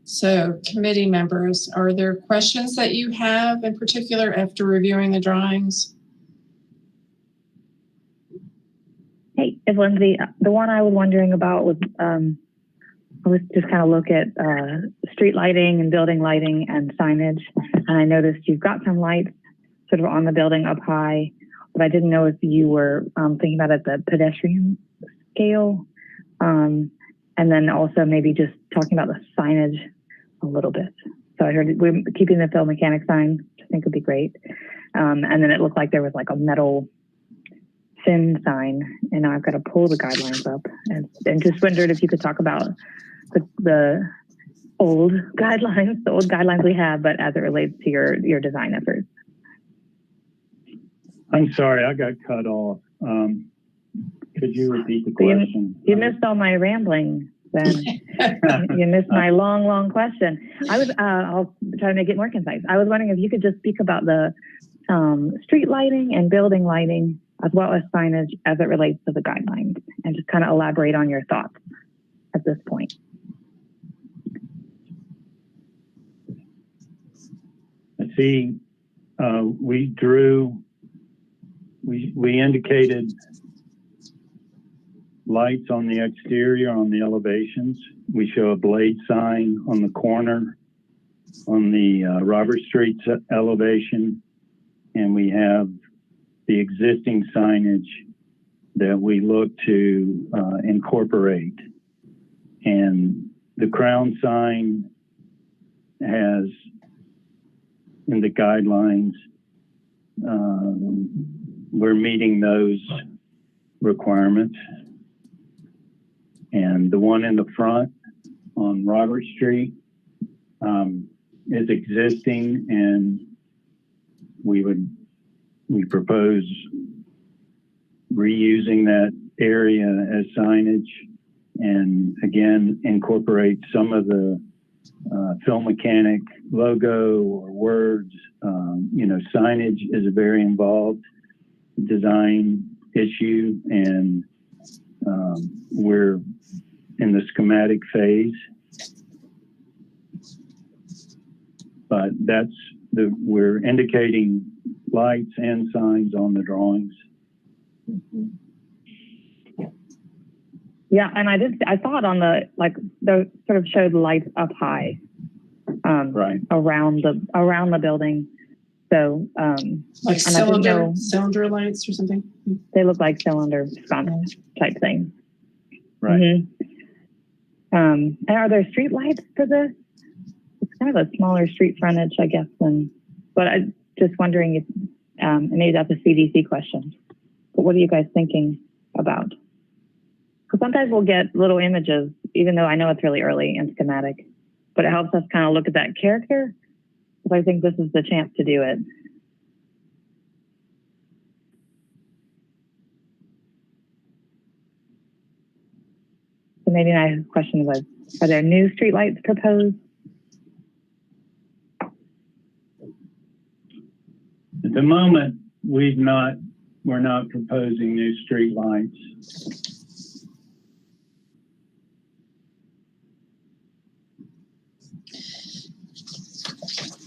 So committee members, are there questions that you have in particular after reviewing the drawings? Hey, it's Lindsay. The one I was wondering about was, I was just kind of look at street lighting and building lighting and signage. And I noticed you've got some lights sort of on the building up high, but I didn't know if you were thinking about it at the pedestrian scale. And then also maybe just talking about the signage a little bit. So I heard we're keeping the Phil Mechanic sign, which I think would be great. And then it looked like there was like a metal thin sign, and now I've got to pull the guidelines up, and just wondered if you could talk about the old guidelines we have, but as it relates to your design efforts. I'm sorry, I got cut off. Could you repeat the question? You missed all my rambling then. You missed my long question. I'll try to make it more concise. I was wondering if you could just speak about the street lighting and building lighting, as well as signage as it relates to the guidelines, and just kind of elaborate on your thoughts at this point. Let's see, we indicated lights on the exterior, on the elevations. We show a blade sign on the corner on the Robert Street elevation, and we have the existing signage that we look to incorporate. And the crown sign has, in the guidelines, we're meeting those requirements. And the one in the front on Robert Street is existing, and we propose reusing that area as signage, and again incorporate some of the Film Mechanic logo or words. Signage is a very involved design issue, and we're in the schematic phase, but we're indicating lights and signs on the drawings. Yeah, and I saw it on the sort of showed lights up high, right around the building. So like cylinder lights or something. They look like cylinder sconce type thing. Right. Mm-hmm. And are there street lights for this? It's kind of a smaller street frontage, I guess. But I'm just wondering if maybe that's a CDC question. But what are you guys thinking about? Because sometimes we'll get little images, even though I know it's really early and schematic, but it helps us kind of look at that character. Because I think this is the chance to do it. So maybe my question was, are there new streetlights proposed? At the moment, we're not proposing new streetlights.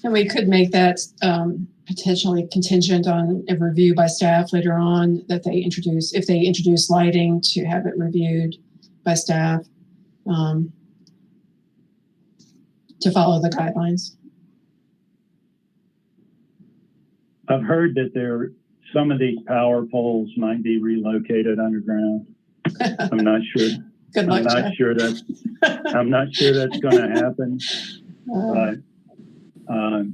And we could make that potentially contingent on a review by staff later on that they introduce, if they introduce lighting, to have it reviewed by staff to follow the guidelines. I've heard that some of these power poles might be relocated underground. I'm not sure. Good luck, I'm not sure that's going to happen. But I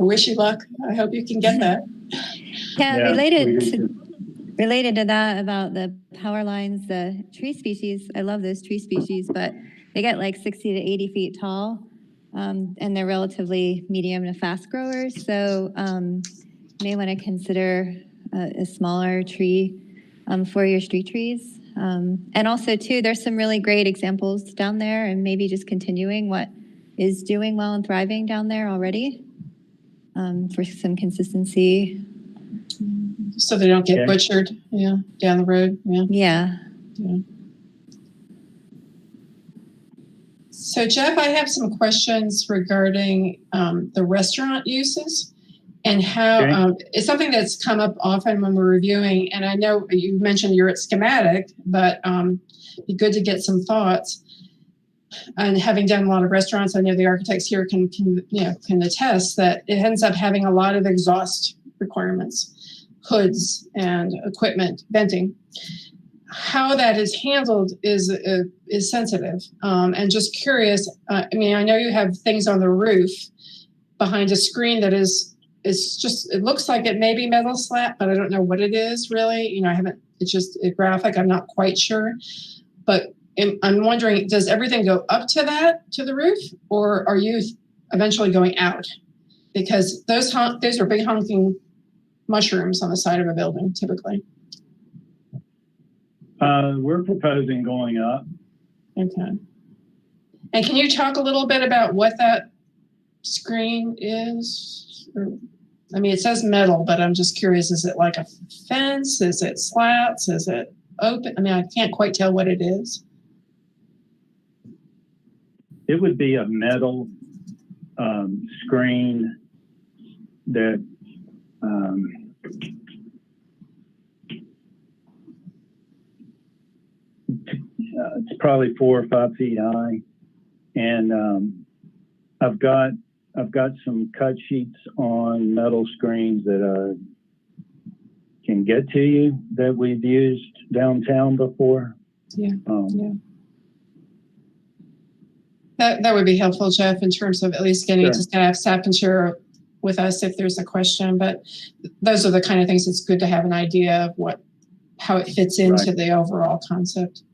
wish you luck. I hope you can get that. Yeah, related to that about the power lines, the tree species. I love those tree species, but they get like 60 to 80 feet tall, and they're relatively medium to fast growers. So you may want to consider a smaller tree for your street trees. And also, too, there's some really great examples down there, and maybe just continuing what is doing well and thriving down there already for some consistency. So they don't get butchered, down the road. Yeah. So Jeff, I have some questions regarding the restaurant uses and how it's something that's come up often when we're reviewing. And I know you mentioned you're at schematic, but it'd be good to get some thoughts. And having done a lot of restaurants, I know the architects here can attest that it ends up having a lot of exhaust requirements, hoods and equipment, venting. How that is handled is sensitive. And just curious, I know you have things on the roof behind a screen that is it looks like it may be metal slat, but I don't know what it is really. It's just a graphic. I'm not quite sure. But I'm wondering, does everything go up to the roof, or are you eventually going out? Because those are big honking mushrooms on the side of a building, typically. We're proposing going up. Okay. And can you talk a little bit about what that screen is? It says metal, but I'm just curious, is it like a fence? Is it slats? Is it open? I can't quite tell what it is. It would be a metal screen that it's probably 4 or 5 feet high, and I've got some cut sheets on metal screens that can get to you that we've used downtown before. That would be helpful, Jeff, in terms of at least getting it to staff. Staff can share with us if there's a question, but those are the kind of things it's good to have an idea of how it fits into the overall concept.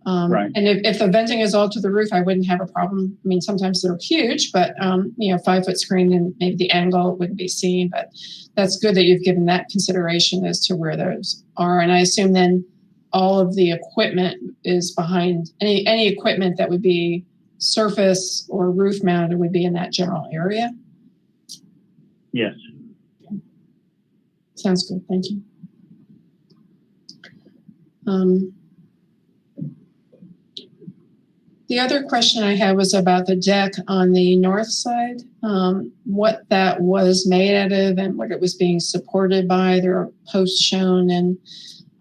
And if the venting is all to the roof, I wouldn't have a problem. Sometimes they're huge, but 5-foot screen and maybe the angle wouldn't be seen, but that's good that you've given that consideration as to where those are. And I assume then all of the equipment is behind any equipment that would be surface or roof mounted would be in that general area. Yes. Sounds good. Thank you. The other question I had was about the deck on the north side, what that was made out of and what it was being supported by. There are posts shown and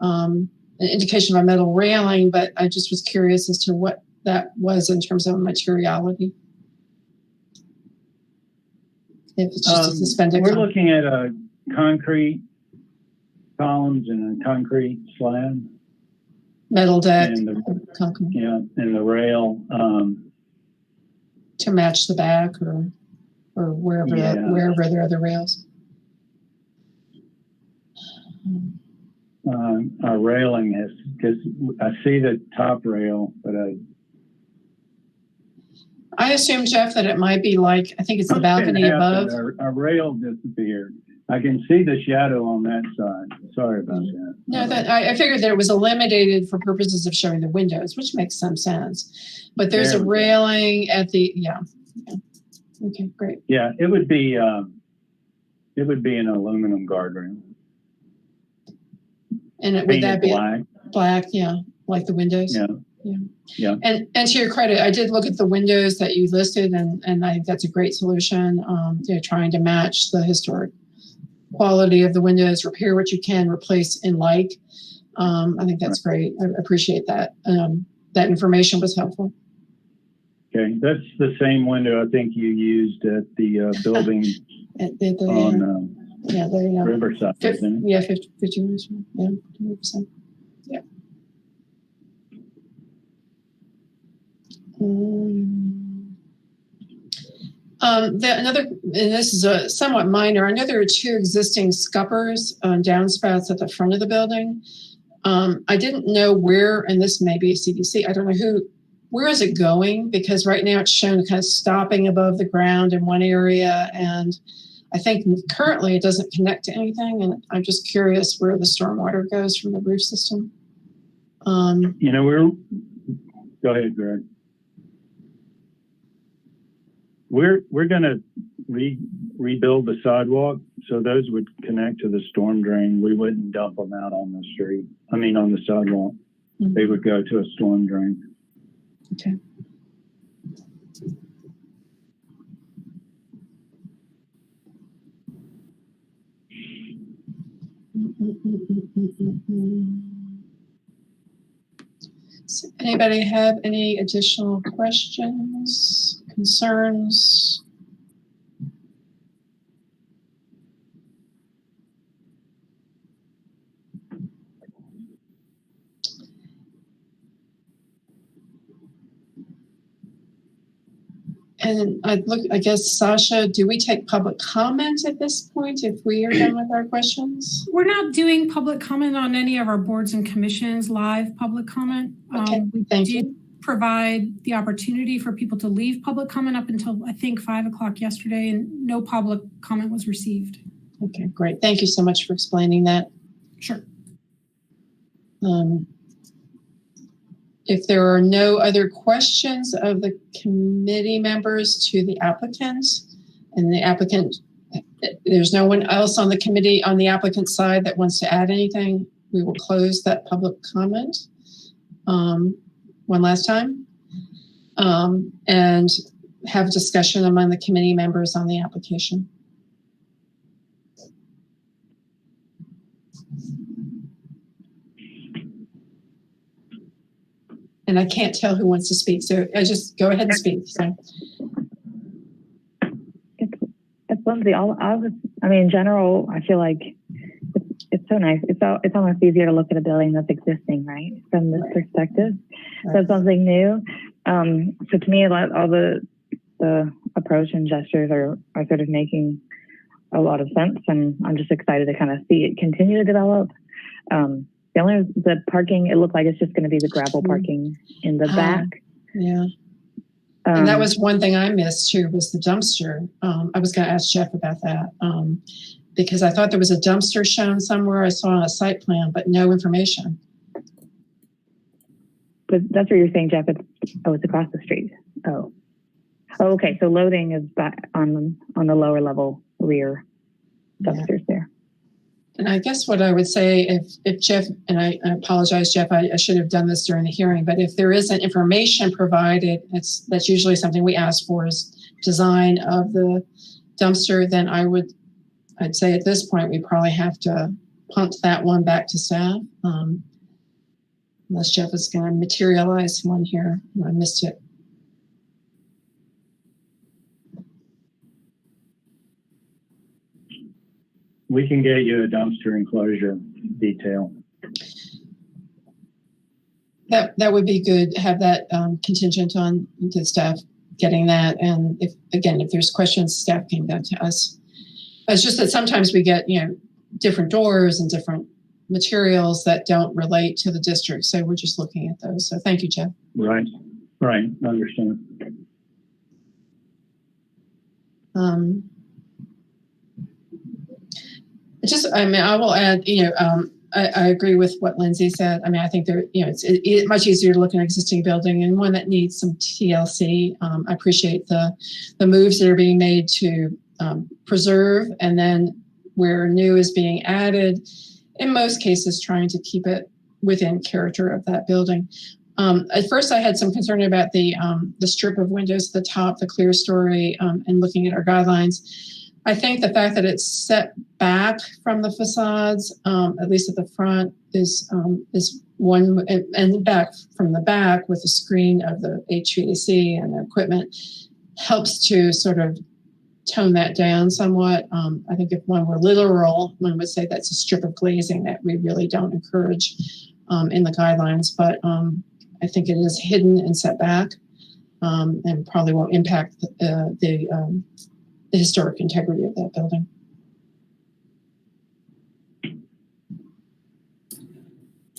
an indication of a metal railing, but I just was curious as to what that was in terms of materiality. If it's just a suspended We're looking at concrete columns and a concrete slab. Metal deck. And and the rail. To match the back or wherever wherever there are the rails. Our railing has, because I see the top rail, but I assume, Jeff, that it might be like, I think it's the balcony above. Our rail disappeared. I can see the shadow on that side. Sorry about that. No, that I figured that it was eliminated for purposes of showing the windows, which makes some sense. But there's a railing at the Okay, great. Yeah, it would be an aluminum guardrail. And would that be black? Black, yeah, like the windows. Yeah. And to your credit, I did look at the windows that you listed, and I think that's a great solution. Trying to match the historic quality of the windows, repair what you can, replace in like. I think that's great. I appreciate that. That information was helpful. Okay, that's the same window I think you used at the building on Riverside. 50 minutes. Yeah, 100%. Yeah. Another, and this is somewhat minor. I know there are 2 existing scuppers on downspouts at the front of the building. I didn't know where, and this may be a CDC. I don't know where is it going? Because right now it's shown kind of stopping above the ground in one area, and I think currently it doesn't connect to anything. And I'm just curious where the stormwater goes from the roof system. Go ahead, Greg. We're going to rebuild the sidewalk, so those would connect to the storm drain. We wouldn't dump them out on the street. I mean, on the sidewalk. Mm-hmm. They would go to a storm drain. Okay. So anybody have any additional questions, concerns? And I guess, Sasha, do we take public comment at this point if we are done with our questions? We're not doing public comment on any of our boards and commissions, live public comment. Okay, we did provide the opportunity for people to leave public comment up until, I think, 5 o'clock yesterday, and no public comment was received. Okay, great. Thank you so much for explaining that. Sure. If there are no other questions of the committee members to the applicant, and the applicant, there's no one else on the committee on the applicant side that wants to add anything, we will close that public comment one last time and have discussion among the committee members on the application. And I can't tell who wants to speak, so I just go ahead and speak. So. It's Lindsay. In general, I feel like it's so nice. It's almost easier to look at a building that's existing, right, from this perspective. Right. So something new. So to me, all the approach and gestures are sort of making a lot of sense, and I'm just excited to kind of see it continue to develop. The parking, it looked like it's just going to be the gravel parking in the back. Yeah. And that was one thing I missed too, was the dumpster. I was going to ask Jeff about that because I thought there was a dumpster shown somewhere. I saw on a site plan, but no information. But that's what you're saying, Jeff. It's across the street. Oh, okay. So loading is back on the lower level rear dumpsters there. And I guess what I would say, if Jeff, and I apologize, Jeff, I should have done this during the hearing, but if there isn't information provided, that's usually something we ask for is design of the dumpster, then I'd say at this point, we probably have to punt that one back to staff. Unless Jeff is going to materialize one here. I missed it. We can get you a dumpster enclosure detail. That would be good. Have that contingent on the staff getting that. And if there's questions, staff came back to us. It's just that sometimes we get, different doors and different materials that don't relate to the district. So we're just looking at those. So thank you, Jeff. Right. I understand. I will add, I agree with what Lindsay said. I mean, I think it's much easier to look at an existing building and one that needs some TLC. I appreciate the moves that are being made to preserve, and then where new is being added, in most cases, trying to keep it within character of that building. At first, I had some concern about the strip of windows at the top, the clear story, and looking at our guidelines. I think the fact that it's set back from the facades, at least at the front, is one, and back from the back with the screen of the HVAC and the equipment helps to sort of tone that down somewhat. I think if one were literal, one would say that's a strip of glazing that we really don't encourage in the guidelines. But I think it is hidden and set back, and probably won't impact the historic integrity of that building.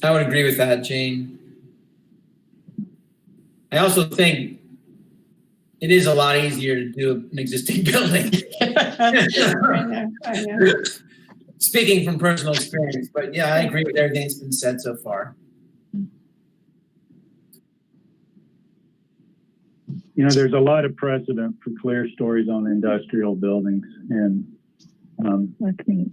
I would agree with that, Jane. I also think it is a lot easier to do an existing building. I know. Speaking from personal experience, but yeah, I agree with everything that's been said so far. There's a lot of precedent for clear stories on industrial buildings, and that's neat.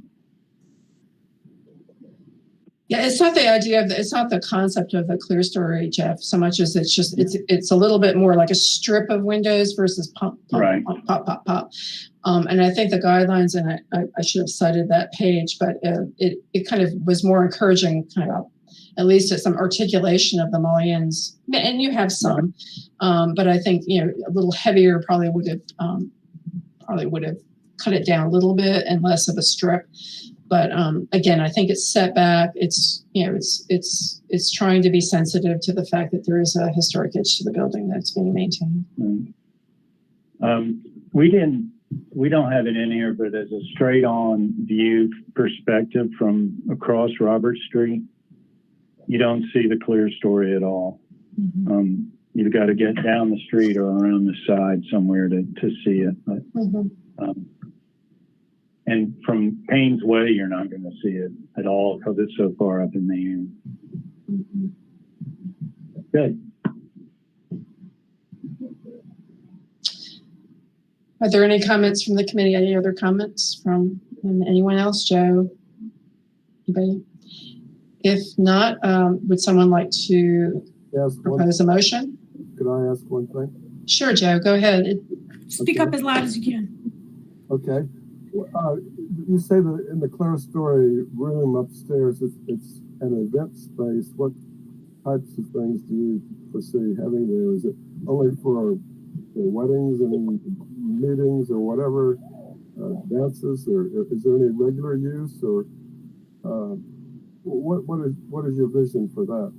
Yeah, it's not the idea of it's not the concept of a clear story, Jeff, so much as it's a little bit more like a strip of windows versus pop. And I think the guidelines, and I should have cited that page, but it kind of was more encouraging, kind of at least at some articulation of the mullions, and you have some, but I think a little heavier probably would have cut it down a little bit and less of a strip. But again, I think it's set back. It's trying to be sensitive to the fact that there is a historic edge to the building that's being maintained. We don't have it in here, but as a straight on view perspective from across Robert Street, you don't see the clear story at all. Mm-hmm. You've got to get down the street or around the side somewhere to see it. But, and from Payne's Way, you're not going to see it at all because it's so far up in the air. Mm-hmm. Good. Are there any comments from the committee? Any other comments from anyone else? Joe? Anybody? If not, would someone like to propose a motion? Could I ask one thing? Sure, Joe. Go ahead. Speak up as loud as you can. Okay. You say that in the clear story room upstairs, it's an event space. What types of things do you foresee having there? Is it only for weddings and meetings or whatever, dances, or is there any regular use, or what is your vision for that?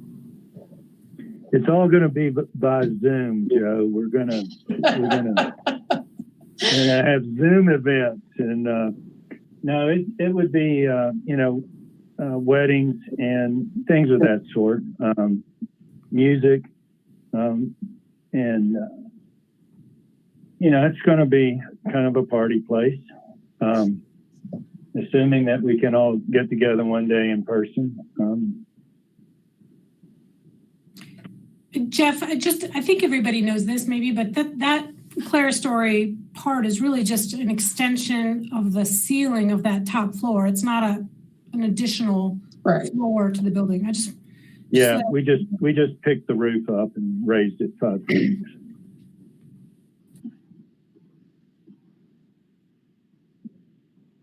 It's all going to be by Zoom, Joe. We're gonna have Zoom events, and no, it would be weddings and things of that sort, music, and it's going to be kind of a party place, assuming that we can all get together one day in person. Jeff, I think everybody knows this maybe, but that clerestory part is really just an extension of the ceiling of that top floor. It's not an additional floor to the building. Yeah, we just picked the roof up and raised it 5 feet.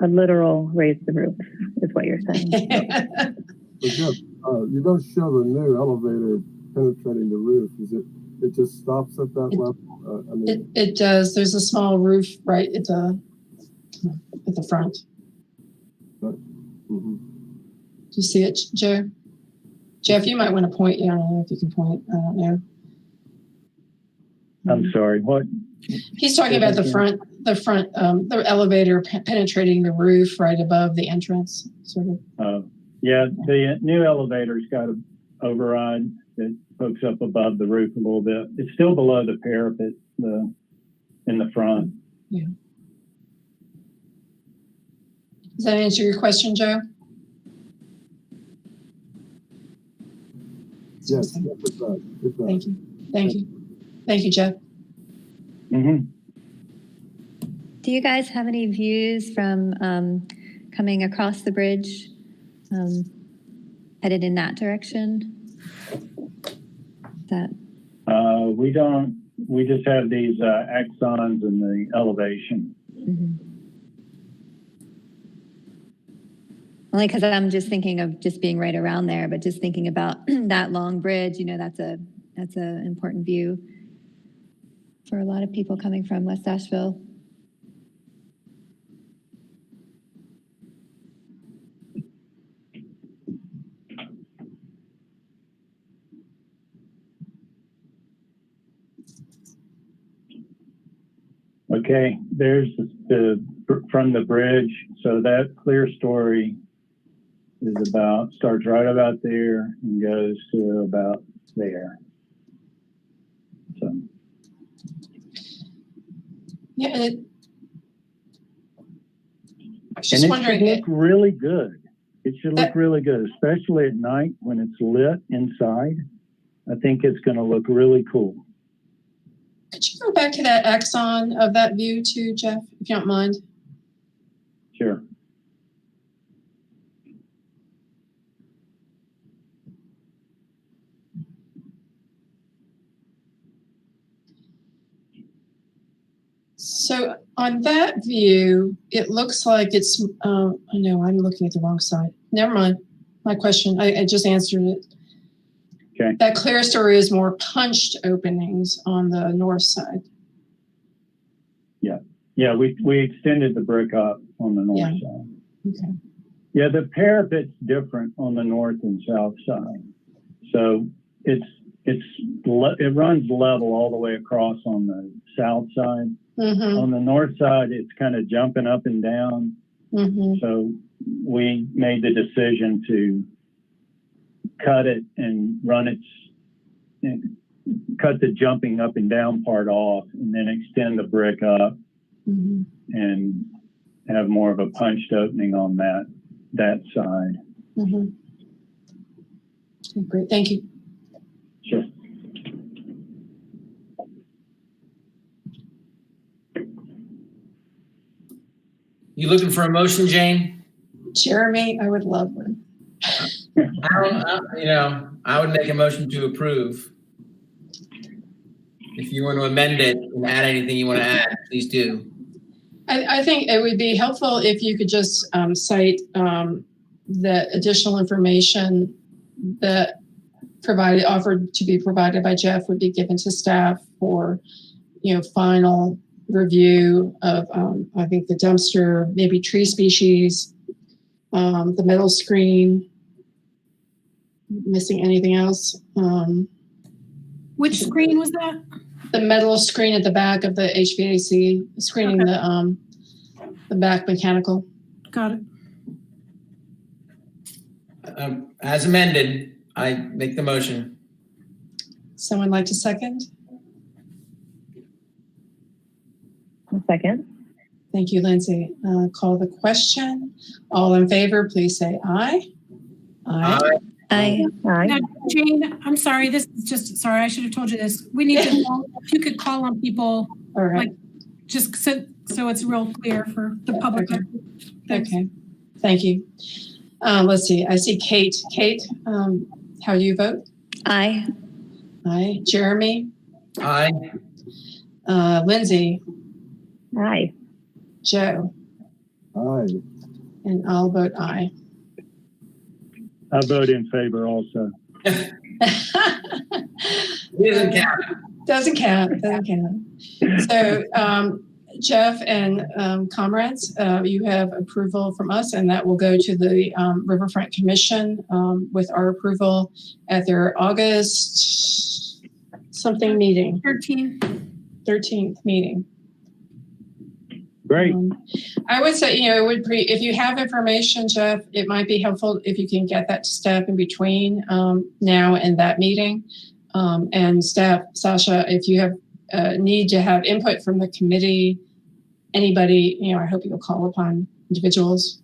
A literal raise the roof is what you're saying. But Jeff, you don't show the new elevator penetrating the roof. It just stops at that level? It does. There's a small roof right at the front. Mm-hmm. Do you see it, Joe? Jeff, you might want to point. I don't know if you can point. I don't know. I'm sorry, what? He's talking about the front, the elevator penetrating the roof right above the entrance, sort of. Yeah, the new elevator's got an override that hooks up above the roof a little bit. It's still below the parapet in the front. Yeah. Does that answer your question, Joe? Yes, it does. Thank you. Thank you. Thank you, Jeff. Mm-hmm. Do you guys have any views from coming across the bridge, headed in that direction? We don't. We just have these axons and the elevation. Mm-hmm. Only because I'm just thinking of just being right around there, but just thinking about that long bridge, that's a important view for a lot of people coming from West Asheville. Okay, there's from the bridge. So that clear story starts right about there and goes to about there. So. Yeah, I was just wondering. It should look really good. It should look really good, especially at night when it's lit inside. I think it's going to look really cool. Could you go back to that axon of that view too, Jeff, if you don't mind? Sure. So on that view, it looks like it's, I know I'm looking at the wrong side. Never mind. My question, I just answered it. Okay. That clear story is more punched openings on the north side. Yeah. Yeah, we extended the brick up on the north side. Okay. Yeah, the parapet's different on the north and south side. So it runs level all the way across on the south side. Mm-hmm. On the north side, it's kind of jumping up and down. Mm-hmm. So we made the decision to cut it and cut the jumping up and down part off and then extend the brick up and have more of a punched opening on that side. Mm-hmm. Great, thank you. Sure. You looking for a motion, Jane? Jeremy, I would love one. I would make a motion to approve. If you want to amend it and add anything you want to add, please do. I think it would be helpful if you could just cite the additional information that offered to be provided by Jeff would be given to staff for, final review of, I think the dumpster, maybe tree species, the metal screen. Missing anything else? Which screen was that? The metal screen at the back of the HVAC, screening the back mechanical. Got it. As amended, I make the motion. Someone like to second? A second. Thank you, Lindsay. Call the question. All in favor, please say aye. Aye. Aye. Now, Jane, I'm sorry. Sorry, I should have told you this. We need to if you could call on people, all right, just so it's real clear for the public. Okay. Thank you. Let's see. I see Kate. Kate, how do you vote? Aye. Aye. Jeremy? Aye. Lindsay? Aye. Joe? Aye. And I'll vote aye. I vote in favor also. Doesn't count. Doesn't count. Doesn't count. So, Jeff and comrades, you have approval from us, and that will go to the Riverfront Commission with our approval at their August something meeting. 13th meeting. Great. I would say, it would be, if you have information, Jeff, it might be helpful if you can get that to Steph in between now and that meeting. And Steph, Sasha, if you have need to have input from the committee, anybody, I hope you'll call upon individuals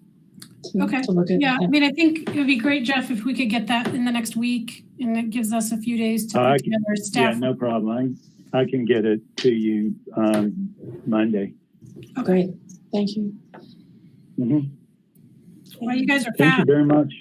to look at. Yeah, I mean, I think it would be great, Jeff, if we could get that in the next week, and it gives us a few days to put together staff. Yeah, no problem. I can get it to you Monday. Oh, great. Thank you. Mm-hmm. Well, you guys are Thank you very much.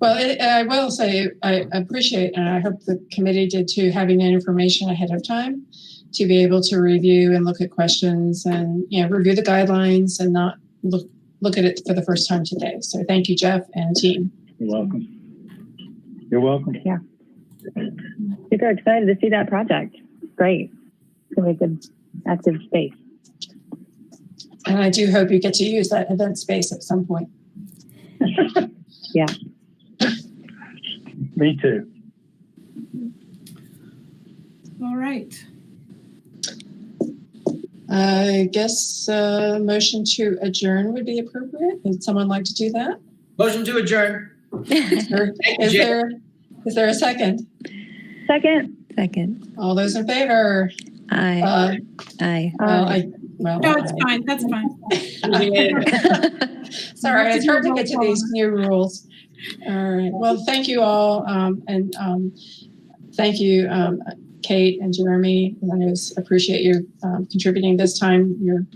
Well, I will say I appreciate, and I hope the committee did too, having that information ahead of time to be able to review and look at questions and review the guidelines and not look at it for the first time today. So thank you, Jeff and team. You're welcome. You're welcome. Yeah. Super excited to see that project. Great. It's going to be a good active space. And I do hope you get to use that event space at some point. Yeah. Me too. All right. I guess motion to adjourn would be appropriate. Would someone like to do that? Motion to adjourn. Is there a second? Second. All those in favor? Aye. Aye. No, it's fine. That's fine. Sorry, it's hard to get to these new rules. All right. Well, thank you all. And thank you, Kate and Jeremy. I appreciate you contributing this time, your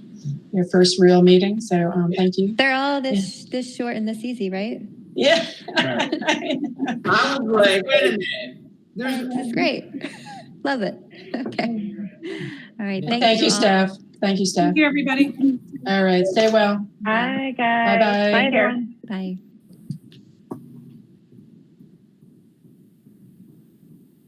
first real meeting. So thank you. They're all this short and this easy, right? Yeah. I was like, wait a minute. That's great. Love it. Okay. All right. Thank you, Steph. Thank you, Steph. Thank you, everybody. All right. Stay well. Bye, guys. Bye-bye. Bye, everyone. Bye.